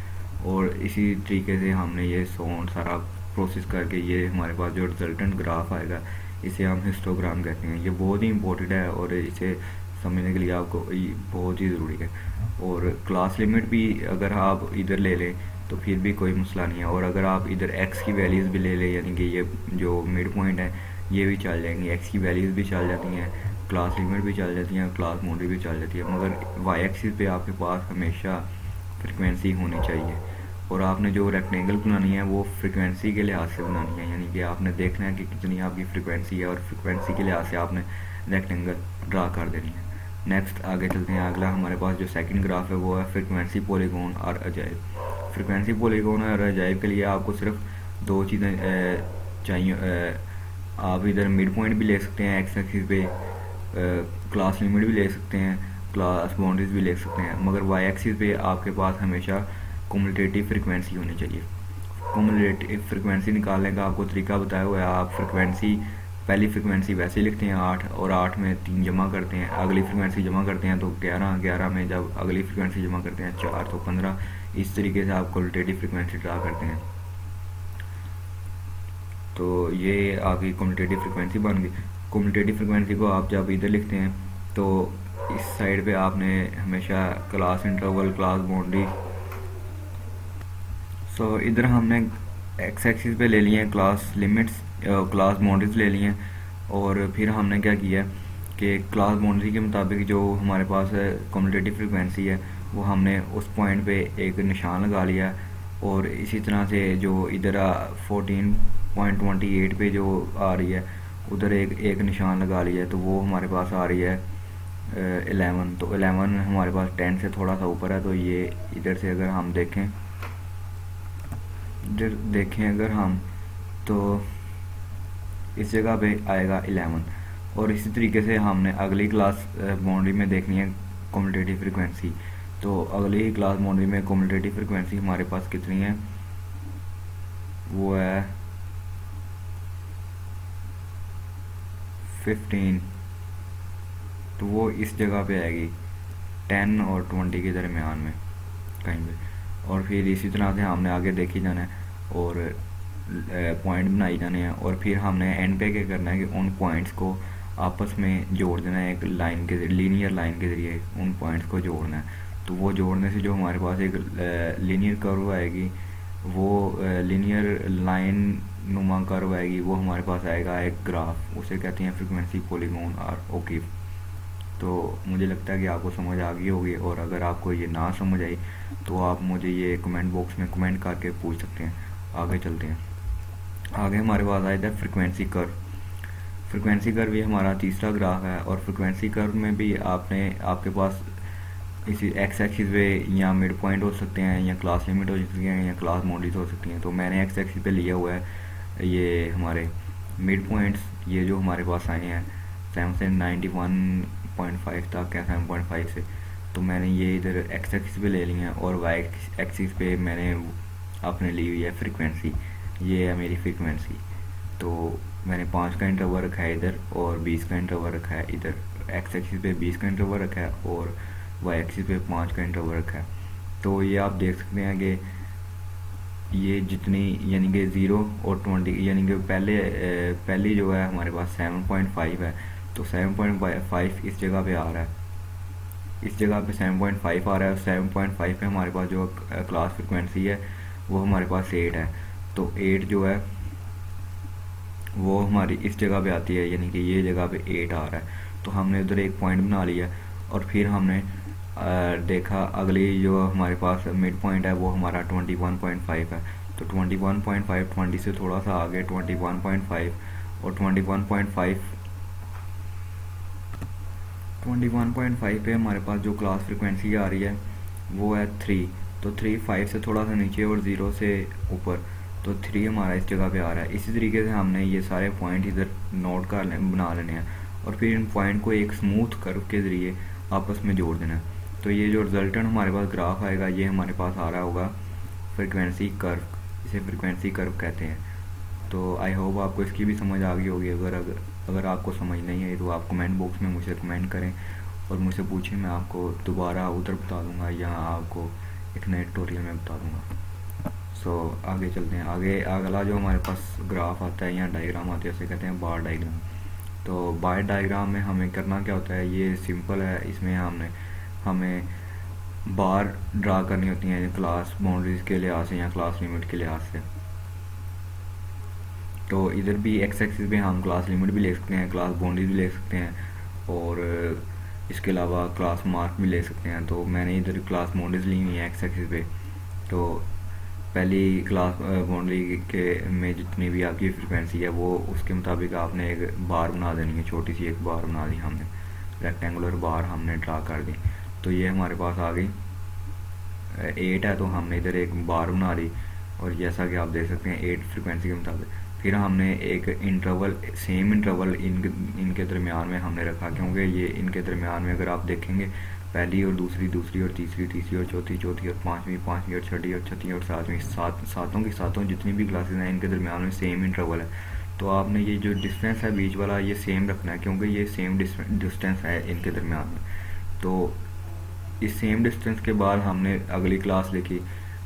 और इसी तरीके से हमने ये सारा प्रोसेस करके ये हमारे पास जो रिजल्टेंट ग्राफ आएगा इसे हम हिस्टोग्राम कहते हैं। ये बहुत ही इंपॉर्टेंट है और इसे समझने के लिए आपको बहुत ही ज़रूरी है। और क्लास लिमिट भी अगर आप इधर ले लें तो फिर भी कोई मसला नहीं है, और अगर आप इधर एक्स की वैल्यूज़ भी ले लें, यानी कि ये जो मिड पॉइंट है ये भी चल जाएंगी, एक्स की वैल्यूज़ भी चल जाती हैं, क्लास लिमिट भी चल जाती हैं, क्लास बाउंड्री भी चल जाती है, मगर वाई एक्सिस पे आपके पास हमेशा फ्रिक्वेंसी होनी चाहिए। और आपने जो रेक्टेंगल बनानी है वो फ्रिक्वेंसी के लिहाज से बनानी है, यानी कि आपने देखना है कि कितनी आपकी फ्रिक्वेंसी है और फ्रिक्वेंसी के लिहाज से आपने रेक्टेंगल ड्रा कर देनी है। नेक्स्ट आगे चलते हैं। अगला हमारे पास जो सेकंड ग्राफ है वो है फ्रिक्वेंसी पॉलीगॉन और अजाइब। फ्रिक्वेंसी पॉलीगॉन और अजाइब के लिए आपको सिर्फ दो चीज़ें चाहिए। आप इधर मिड पॉइंट भी ले सकते हैं एक्स एक्सिस पे, क्लास लिमिट भी ले सकते हैं, क्लास बाउंड्रीज भी ले सकते हैं, मगर वाई एक्सिस पे आपके पास हमेशा कम्युलेटिव फ्रिक्वेंसी होनी चाहिए। कम्युलेटिव फ्रिक्वेंसी निकालने का आपको तरीका बताया हुआ है। आप फ्रिक्वेंसी पहली फ्रिक्वेंसी वैसे लिखते हैं 8 और 8 में 3 जमा करते हैं, अगली फ्रिक्वेंसी जमा करते हैं तो 11, 11 में जब अगली फ्रिक्वेंसी जमा करते हैं 4 तो 15। इस तरीके से आप कम्युलेटिव फ्रिक्वेंसी ड्रा करते हैं। तो ये आपकी कम्युलेटिव फ्रिक्वेंसी बन गई। कम्युलेटिव फ्रिक्वेंसी को आप जब इधर लिखते हैं तो इस साइड पे आपने हमेशा क्लास इंटरवल, क्लास बाउंड्री, सो इधर हमने एक्स एक्सिस पे ले लिए हैं क्लास लिमिट्स, क्लास बाउंड्रीज ले लिए हैं। और फिर हमने क्या किया कि क्लास बाउंड्री के मुताबिक जो हमारे पास कम्युलेटिव फ्रिक्वेंसी है वो हमने उस पॉइंट पे एक निशान लगा लिया। और इसी तरह से जो इधर 14.28 पे जो आ रही है उधर एक निशान लगा लिया है, तो वो हमारे पास आ रही है 11। तो 11 हमारे पास 10 से थोड़ा सा ऊपर है, तो ये इधर से अगर हम देखें, इधर देखें अगर हम, तो इस जगह पे आएगा 11। और इसी तरीके से हमने अगली क्लास बाउंड्री में देखनी है कम्युलेटिव फ्रिक्वेंसी। तो अगली ही क्लास बाउंड्री में कम्युलेटिव फ्रिक्वेंसी हमारे पास कितनी है, वो है 15। तो वो इस जगह पे आएगी 10 और 20 के दरमियान में कहीं पे। और फिर इसी तरह से हमने आगे देखी जाना है और पॉइंट बनाई जाने हैं। और फिर हमने एंड पे क्या करना है कि उन पॉइंट्स को आपस में जोड़ देना है, एक लाइन के लीनियर लाइन के ज़रिए उन पॉइंट्स को जोड़ना है। तो वो जोड़ने से जो हमारे पास एक लीनियर कर्व आएगी, वो लीनियर लाइन नुमा कर्व आएगी, वो हमारे पास आएगा एक ग्राफ, उसे कहते हैं फ्रिक्वेंसी पॉलीगॉन और ओके। तो मुझे लगता है कि आपको समझ आ गई होगी, और अगर आपको ये ना समझ आई तो आप मुझे ये कमेंट बॉक्स में कमेंट करके पूछ सकते हैं। आगे चलते हैं। आगे हमारे पास आया था फ्रिक्वेंसी कर्व। फ्रिक्वेंसी कर्व ये हमारा तीसरा ग्राफ है। और फ्रिक्वेंसी कर्व में भी आपके पास इसी एक्स एक्सिस पे या मिड पॉइंट हो सकते हैं, या क्लास लिमिट हो सकती है, या क्लास बाउंड्रीज हो सकती हैं। तो मैंने एक्स एक्सिस पे लिया हुआ है ये हमारे मिड पॉइंट्स, ये जो हमारे पास आए हैं 7 से 91.5 तक या 7.5 से, तो मैंने ये इधर एक्स एक्सिस पे ले लिए हैं। और वाई एक्सिस पे मैंने अपने ली हुई है फ्रिक्वेंसी, ये है मेरी फ्रिक्वेंसी। तो मैंने 5 का इंटरवल रखा है इधर और 20 का इंटरवल रखा है इधर। एक्स एक्सिस पे 20 का इंटरवल रखा है और वाई एक्सिस पे 5 का इंटरवल रखा है। तो ये आप देख सकते हैं कि ये जितनी, यानी कि 0 और 20, यानी कि पहली जो है हमारे पास 7.5 है, तो 7.5 इस जगह पे आ रहा है, इस जगह पे 7.5 आ रहा है। 7.5 पे हमारे पास जो क्लास फ्रिक्वेंसी है वो हमारे पास 8 है। तो 8 जो है वो हमारी इस जगह पे आती है, यानी कि ये जगह पे 8 आ रहा है। तो हमने उधर एक पॉइंट बना लिया और फिर हमने देखा अगली जो हमारे पास मिड पॉइंट है वो हमारा 21.5 है। तो 21.5 20 से थोड़ा सा आगे 21.5 और 21.5 पे हमारे पास जो क्लास फ्रिक्वेंसी आ रही है वो है 3। तो 3 5 से थोड़ा सा नीचे और 0 से ऊपर, तो 3 हमारा इस जगह पे आ रहा है। इसी तरीके से हमने ये सारे पॉइंट इधर नोट कर बना लेने हैं और फिर इन पॉइंट को एक स्मूथ कर्व के ज़रिए आपस में जोड़ देना है। तो ये जो रिजल्टेंट हमारे पास ग्राफ आएगा ये हमारे पास आ रहा होगा फ्रिक्वेंसी कर्व, इसे फ्रिक्वेंसी कर्व कहते हैं। तो आई होप आपको इसकी भी समझ आ गई होगी। अगर आपको समझ नहीं आई तो आप कमेंट बॉक्स में मुझे कमेंट करें और मुझसे पूछें, मैं आपको दोबारा उधर बता दूंगा या आपको एक नए ट्यूटोरियल में बता दूंगा। सो आगे चलते हैं। आगे अगला जो हमारे पास ग्राफ आता है या डायग्राम आते हैं उसे कहते हैं बार डायग्राम। तो बार डायग्राम में हमें करना क्या होता है, ये सिंपल है। इसमें हमें बार ड्रा करनी होती हैं क्लास बाउंड्रीज के लिहाज से या क्लास लिमिट के लिहाज से। तो इधर भी एक्स एक्सिस पे हम क्लास लिमिट भी ले सकते हैं, क्लास बाउंड्रीज भी ले सकते हैं और इसके अलावा क्लास मार्क भी ले सकते हैं। तो मैंने इधर क्लास बाउंड्रीज ली हुई है एक्स एक्सिस पे। तो पहली क्लास बाउंड्री के में जितनी भी आपकी फ्रिक्वेंसी है वो उसके मुताबिक आपने एक बार बना देनी है, छोटी सी एक बार बना दी हमने, रेक्टेंगुलर बार हमने ड्रा कर दी। तो ये हमारे पास आ गई 8 है, तो हमने इधर एक बार बना ली और जैसा कि आप देख सकते हैं 8 फ्रिक्वेंसी के मुताबिक। फिर हमने एक इंटरवल, सेम इंटरवल इनके दरमियान में हमने रखा, क्योंकि ये इनके दरमियान में अगर आप देखेंगे पहली और दूसरी और तीसरी और चौथी और पाँचवीं और छठी और छठी और सातवीं, सातों की सातों जितनी भी क्लासेस हैं इनके दरमियान में सेम इंटरवल है। तो आपने ये जो डिस्टेंस है बीच वाला ये सेम रखना है, क्योंकि ये सेम डिस्टेंस है इनके दरमियान में। तो इस सेम डिस्टेंस के बाद हमने अगली क्लास लिखी,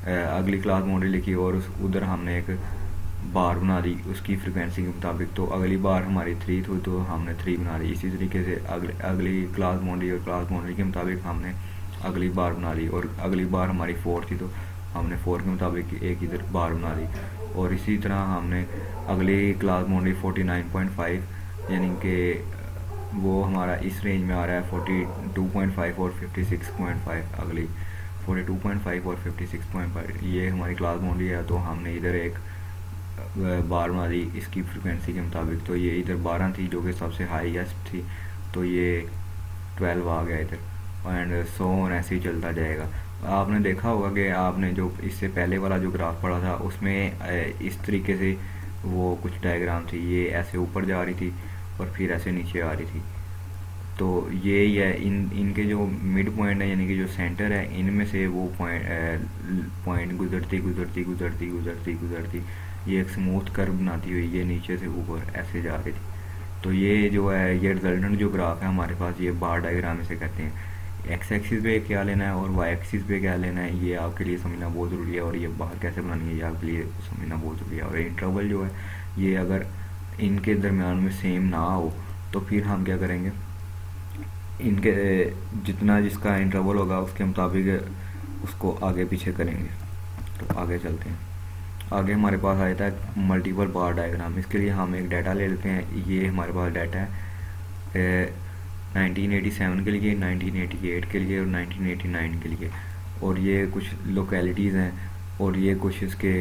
अगली क्लास बाउंड्री लिखी और उधर हमने एक बार बना दी उसकी फ्रिक्वेंसी के मुताबिक। तो अगली बार हमारी 3 थी तो हमने 3 बना दी। इसी तरीके से अगली क्लास बाउंड्री और क्लास बाउंड्री के मुताबिक हमने अगली बार बना दी और अगली बार हमारी 4 थी तो हमने 4 के मुताबिक एक इधर बार बना दी। और इसी तरह हमने अगली क्लास बाउंड्री 49.5 यानी कि वो हमारा इस रेंज में आ रहा है 42.5 और 56.5, अगली 42.5 और 56.5 ये हमारी क्लास बाउंड्री है। तो हमने इधर एक बार बना दी इसकी फ्रिक्वेंसी के मुताबिक। तो ये इधर 12 थी जो कि सबसे हाईएस्ट थी, तो ये 12 आ गया इधर एंड सो ऑन, ऐसे ही चलता जाएगा। आपने देखा होगा कि आपने जो इससे पहले वाला जो ग्राफ पढ़ा था उसमें इस तरीके से वो कुछ डायग्राम थी, ये ऐसे ऊपर जा रही थी और फिर ऐसे नीचे आ रही थी। तो ये ही है इनके जो मिड पॉइंट है यानी कि जो सेंटर है इनमें से वो पॉइंट गुजरती ये एक स्मूथ कर्व बनाती हुई ये नीचे से ऊपर ऐसे जा रही थी। तो ये जो है ये रिजल्टेंट जो ग्राफ है हमारे पास ये बार डायग्राम इसे कहते हैं। एक्स एक्सिस पे क्या लेना है और वाई एक्सिस पे क्या लेना है ये आपके लिए समझना बहुत ज़रूरी है, और ये बार कैसे बनानी है ये आपके लिए समझना बहुत ज़रूरी है। और इंटरवल जो है ये अगर इनके दरमियान में सेम ना हो तो फिर हम क्या करेंगे, इनके जितना जिसका इंटरवल होगा उसके मुताबिक उसको आगे पीछे करेंगे। तो आगे चलते हैं। आगे हमारे पास आ जाता है मल्टीपल बार डायग्राम। इसके लिए हम एक डाटा ले लेते हैं। ये हमारे पास डाटा है 1987 के लिए, 1988 के लिए और 1989 के लिए, और ये कुछ लोकेलिटीज़ हैं और ये कुछ इसके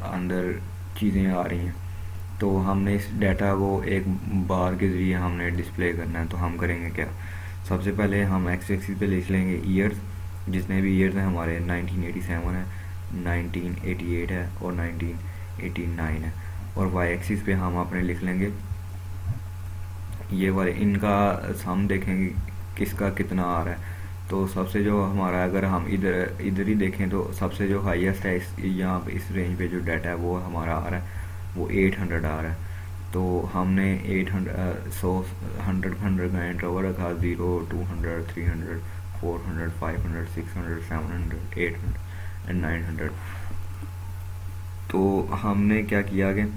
अंदर चीज़ें आ रही हैं। तो हमने इस डाटा को एक बार के ज़रिए हमने डिस्प्ले करना है। तो हम करेंगे क्या, सबसे पहले हम एक्स एक्सिस पे लिख लेंगे ईयर्स, जितने भी ईयर्स हैं हमारे 1987 है, 1988 है और 1989 है। और वाई एक्सिस पे हम अपने लिख लेंगे ये वाले, इनका सम देखेंगे किसका कितना आ रहा है। तो सबसे जो हमारा, अगर हम इधर ही देखें तो सबसे जो हाईएस्ट है यहाँ पे इस रेंज पे जो डाटा है वो हमारा आ रहा है वो 800 आ रहा है। तो हमने 100 का इंटरवल रखा, 0 200 300 400 500 600 700 800 एंड 900। तो हमने क्या किया कि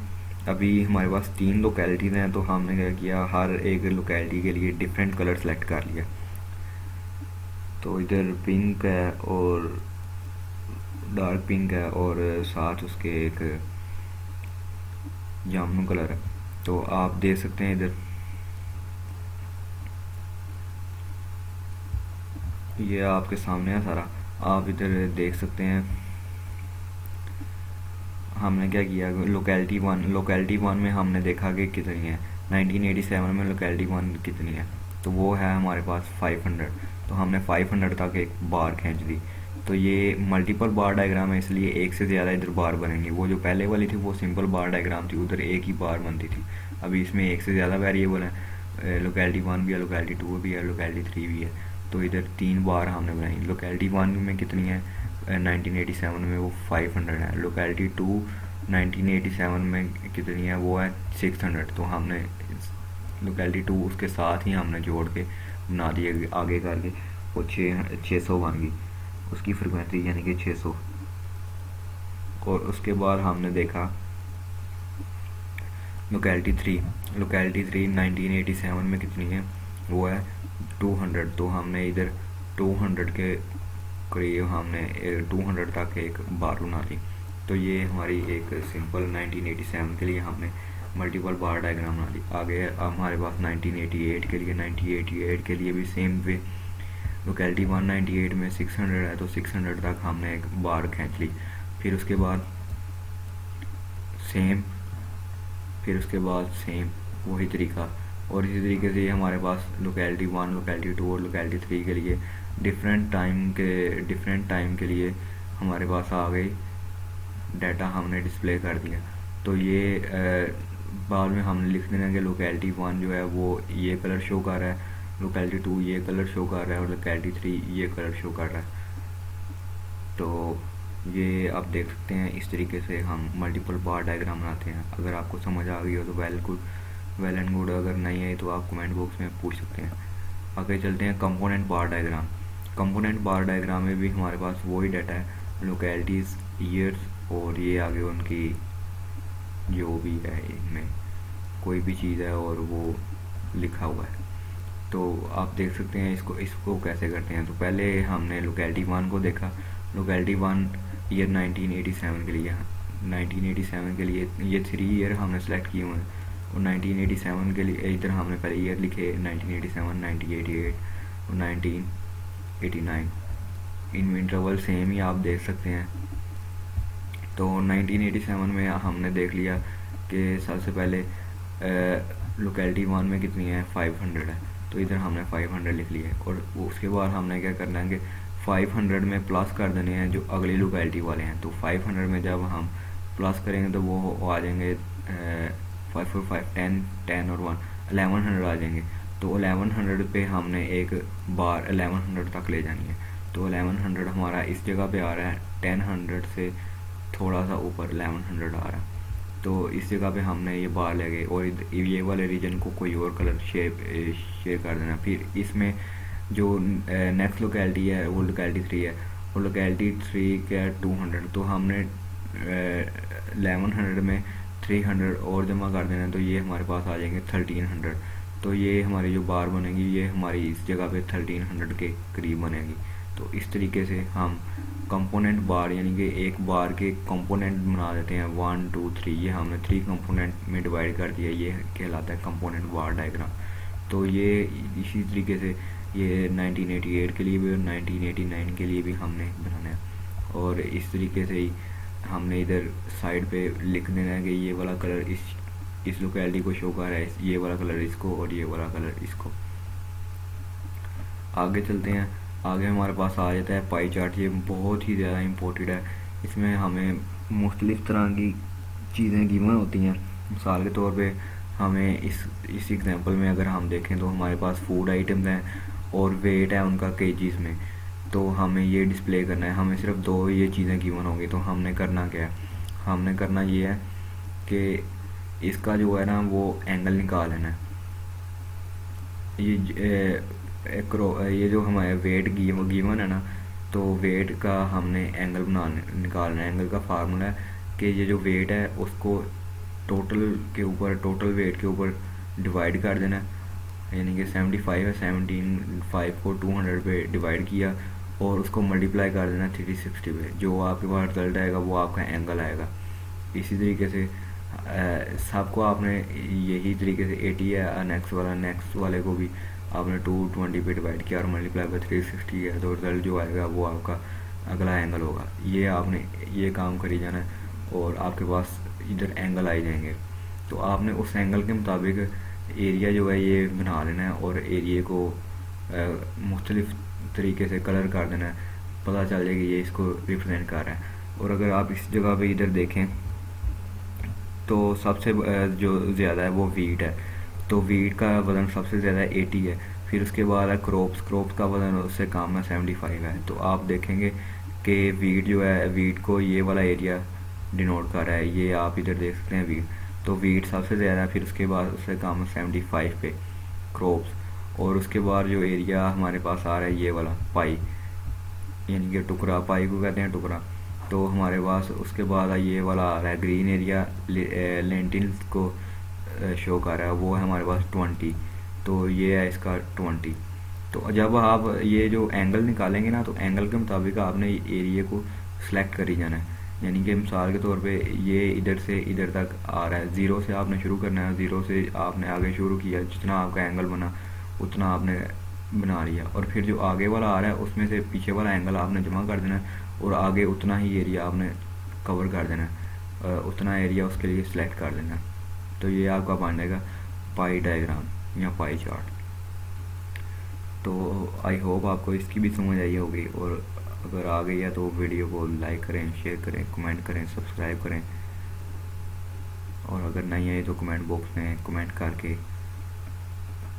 अभी हमारे पास 3 लोकेलिटीज़ हैं, तो हमने क्या किया हर एक लोकेलिटी के लिए डिफरेंट कलर सेलेक्ट कर लिया। तो इधर पिंक है और डार्क पिंक है और साथ उसके एक जामुन कलर है। तो आप देख सकते हैं इधर ये आपके सामने है सारा, आप इधर देख सकते हैं। हमने क्या किया, लोकेलिटी वन में हमने देखा कि कितनी है, 1987 में लोकेलिटी वन कितनी है, तो वो है हमारे पास 500। तो हमने 500 तक एक बार खींच दी। तो ये मल्टीपल बार डायग्राम है, इसलिए एक से ज़्यादा इधर बार बनेंगे। वो जो पहले वाली थी वो सिंपल बार डायग्राम थी, उधर एक ही बार बनती थी। अभी इसमें एक से ज़्यादा वेरिएबल है, लोकेलिटी वन भी है, लोकेलिटी टू भी है, लोकेलिटी थ्री भी है। तो इधर 3 बार हमने बनाई। लोकेलिटी वन में कितनी है, 1987 में वो 500 है। लोकेलिटी टू 1987 में कितनी है, वो है 600। तो हमने लोकेलिटी टू उसके साथ ही हमने जोड़ के बना दिए आगे करके, वो 600 बन गई उसकी फ्रिक्वेंसी, यानी कि 600। और उसके बाद हमने देखा लोकेलिटी थ्री 1987 में कितनी है, वो है 200। तो हमने इधर 200 के करीब हमने 200 तक एक बार बना दी। तो ये हमारी एक सिंपल 1987 के लिए हमने मल्टीपल बार डायग्राम बना दी। आगे हमारे पास 1988 के लिए भी सेम वे, लोकेलिटी 198 में 600 है, तो 600 तक हमने एक बार खींच ली। फिर उसके बाद सेम, वही तरीका। और इसी तरीके से हमारे पास लोकेलिटी वन, लोकेलिटी टू और लोकेलिटी थ्री के लिए डिफरेंट टाइम के लिए हमारे पास आ गई डाटा, हमने डिस्प्ले कर दिया। तो ये बाद में हमने लिख देना कि लोकेलिटी वन जो है वो ये कलर शो कर रहा है, लोकेलिटी टू ये कलर शो कर रहा है और लोकेलिटी थ्री ये कलर शो कर रहा है। तो ये आप देख सकते हैं, इस तरीके से हम मल्टीपल बार डायग्राम बनाते हैं। अगर आपको समझ आ गई हो तो वेल एंड गुड, अगर नहीं आई तो आप कमेंट बॉक्स में पूछ सकते हैं। आगे चलते हैं कंपोनेंट बार डायग्राम। कंपोनेंट बार डायग्राम में भी हमारे पास वही डाटा है, लोकेलिटीज़, ईयर्स, और ये आगे उनकी जो भी है, इनमें कोई भी चीज़ है और वो लिखा हुआ है। तो आप देख सकते हैं इसको कैसे करते हैं। तो पहले हमने लोकेलिटी वन को देखा। लोकेलिटी वन ईयर 1987 के लिए, 1987 के लिए ये 3 ईयर हमने सेलेक्ट किए हुए हैं। और 1987 के लिए इधर हमने पहले ईयर लिखे 1987, 1988 और 1989। इनमें इंटरवल सेम ही आप देख सकते हैं। तो 1987 में हमने देख लिया कि सबसे पहले लोकेलिटी वन में कितनी है, 500 है। तो इधर हमने 500 लिख लिया है। और उसके बाद हमने क्या करना है कि 500 में प्लस कर देने हैं जो अगली लोकेलिटी वाले हैं। तो 500 में जब हम प्लस करेंगे तो वो आ जाएंगे 5 4 5 10 और 1 1100 आ जाएंगे। तो 1100 पे हमने एक बार 1100 तक ले जानी है। तो 1100 हमारा इस जगह पे आ रहा है, 1000 से थोड़ा सा ऊपर 1100 आ रहा है। तो इस जगह पे हमने ये बार ले गए और ये वाले रीजन को कोई और कलर शेयर कर देना। फिर इसमें जो नेक्स्ट लोकेलिटी है वो लोकेलिटी थ्री है, और लोकेलिटी थ्री क्या है 200। तो हमने 1100 में 300 और जमा कर देना, तो ये हमारे पास आ जाएंगे 1300। तो ये हमारी जो बार बनेगी ये हमारी इस जगह पे 1300 के करीब बनेगी। तो इस तरीके से हम कंपोनेंट बार, यानी कि एक बार के कंपोनेंट बना देते हैं 1 2 3। ये हमने 3 कंपोनेंट में डिवाइड कर दिया, ये कहलाता है कंपोनेंट बार डायग्राम। तो ये इसी तरीके से ये 1988 के लिए भी और 1989 के लिए भी हमने बनाना है। और इस तरीके से ही हमने इधर साइड पे लिख देना है कि ये वाला कलर इस लोकेलिटी को शो कर रहा है, ये वाला कलर इसको और ये वाला कलर इसको। आगे चलते हैं। आगे हमारे पास आ जाता है पाई चार्ट। ये बहुत ही ज़्यादा इम्पोर्टेंट है। इसमें हमें मुख्तलिफ़ तरह की चीज़ें गिवन होती हैं। मिसाल के तौर पे हमें इस एग्जांपल में अगर हम देखें तो हमारे पास फूड आइटम्स हैं और वेट है उनका केजीज़ में। तो हमें ये डिस्प्ले करना है, हमें सिर्फ 2 ये चीज़ें गिवन होंगी। तो हमने करना क्या है, हमने करना ये है कि इसका जो है ना वो एंगल निकाल लेना है। ये जो हमारे वेट गिवन है ना, तो वेट का हमने एंगल निकालना है। एंगल का फार्मूला है कि ये जो वेट है उसको टोटल वेट के ऊपर डिवाइड कर देना है। यानी कि 75 है, 75 को 200 पे डिवाइड किया और उसको मल्टीप्लाई कर देना 360 पे। जो आपके पास रिजल्ट आएगा वो आपका एंगल आएगा। इसी तरीके से सबको आपने यही तरीके से 80 है, नेक्स्ट वाले को भी आपने 220 पे डिवाइड किया और मल्टीप्लाई बाय 360 है, तो रिजल्ट जो आएगा वो आपका अगला एंगल होगा। ये आपने ये काम करी जाना है और आपके पास इधर एंगल आ जाएंगे। तो आपने उस एंगल के मुताबिक एरिया जो है ये बना लेना है और एरिया को मुख्तलिफ तरीके से कलर कर देना है, पता चल जाएगा ये इसको रिप्रेजेंट कर रहा है। और अगर आप इस जगह पे इधर देखें तो सबसे जो ज़्यादा है वो वीट है, तो वीट का वज़न सबसे ज़्यादा 80 है। फिर उसके बाद है क्रॉप्स का वज़न उससे कम है 75 है। तो आप देखेंगे कि वीट जो है, वीट को ये वाला एरिया डिनोट कर रहा है, ये आप इधर देख सकते हैं वीट, तो वीट सबसे ज़्यादा है। फिर उसके बाद उससे कम है 75 पे क्रॉप्स। और उसके बाद जो एरिया हमारे पास आ रहा है ये वाला पाई, यानी कि टुकड़ा, पाई को कहते हैं टुकड़ा। तो हमारे पास उसके बाद ये वाला आ रहा है ग्रीन एरिया, लेंटिल्स को शो कर रहा है, वो है हमारे पास 20, तो ये है इसका 20। तो जब आप ये जो एंगल निकालेंगे ना, तो एंगल के मुताबिक आपने एरिया को सिलेक्ट करी जाना है। यानी कि मिसाल के तौर पे ये इधर से इधर तक आ रहा है, ज़ीरो से आपने शुरू करना है, ज़ीरो से आपने आगे शुरू किया, जितना आपका एंगल बना उतना आपने बना लिया। और फिर जो आगे वाला आ रहा है उसमें से पीछे वाला एंगल आपने जमा कर देना है और आगे उतना ही एरिया आपने कवर कर देना है, उतना एरिया उसके लिए सिलेक्ट कर देना है। तो ये आपका बन जाएगा पाई डायग्राम या पाई चार्ट। तो आई होप आपको इसकी भी समझ आई होगी, और अगर आ गई है तो वीडियो को लाइक करें, शेयर करें, कमेंट करें, सब्सक्राइब करें, और अगर नहीं आई तो कमेंट बॉक्स में कमेंट करके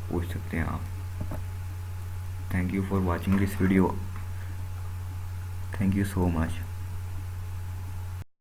पूछ सकते हैं आप। Thank you for watching this video, thank you so much.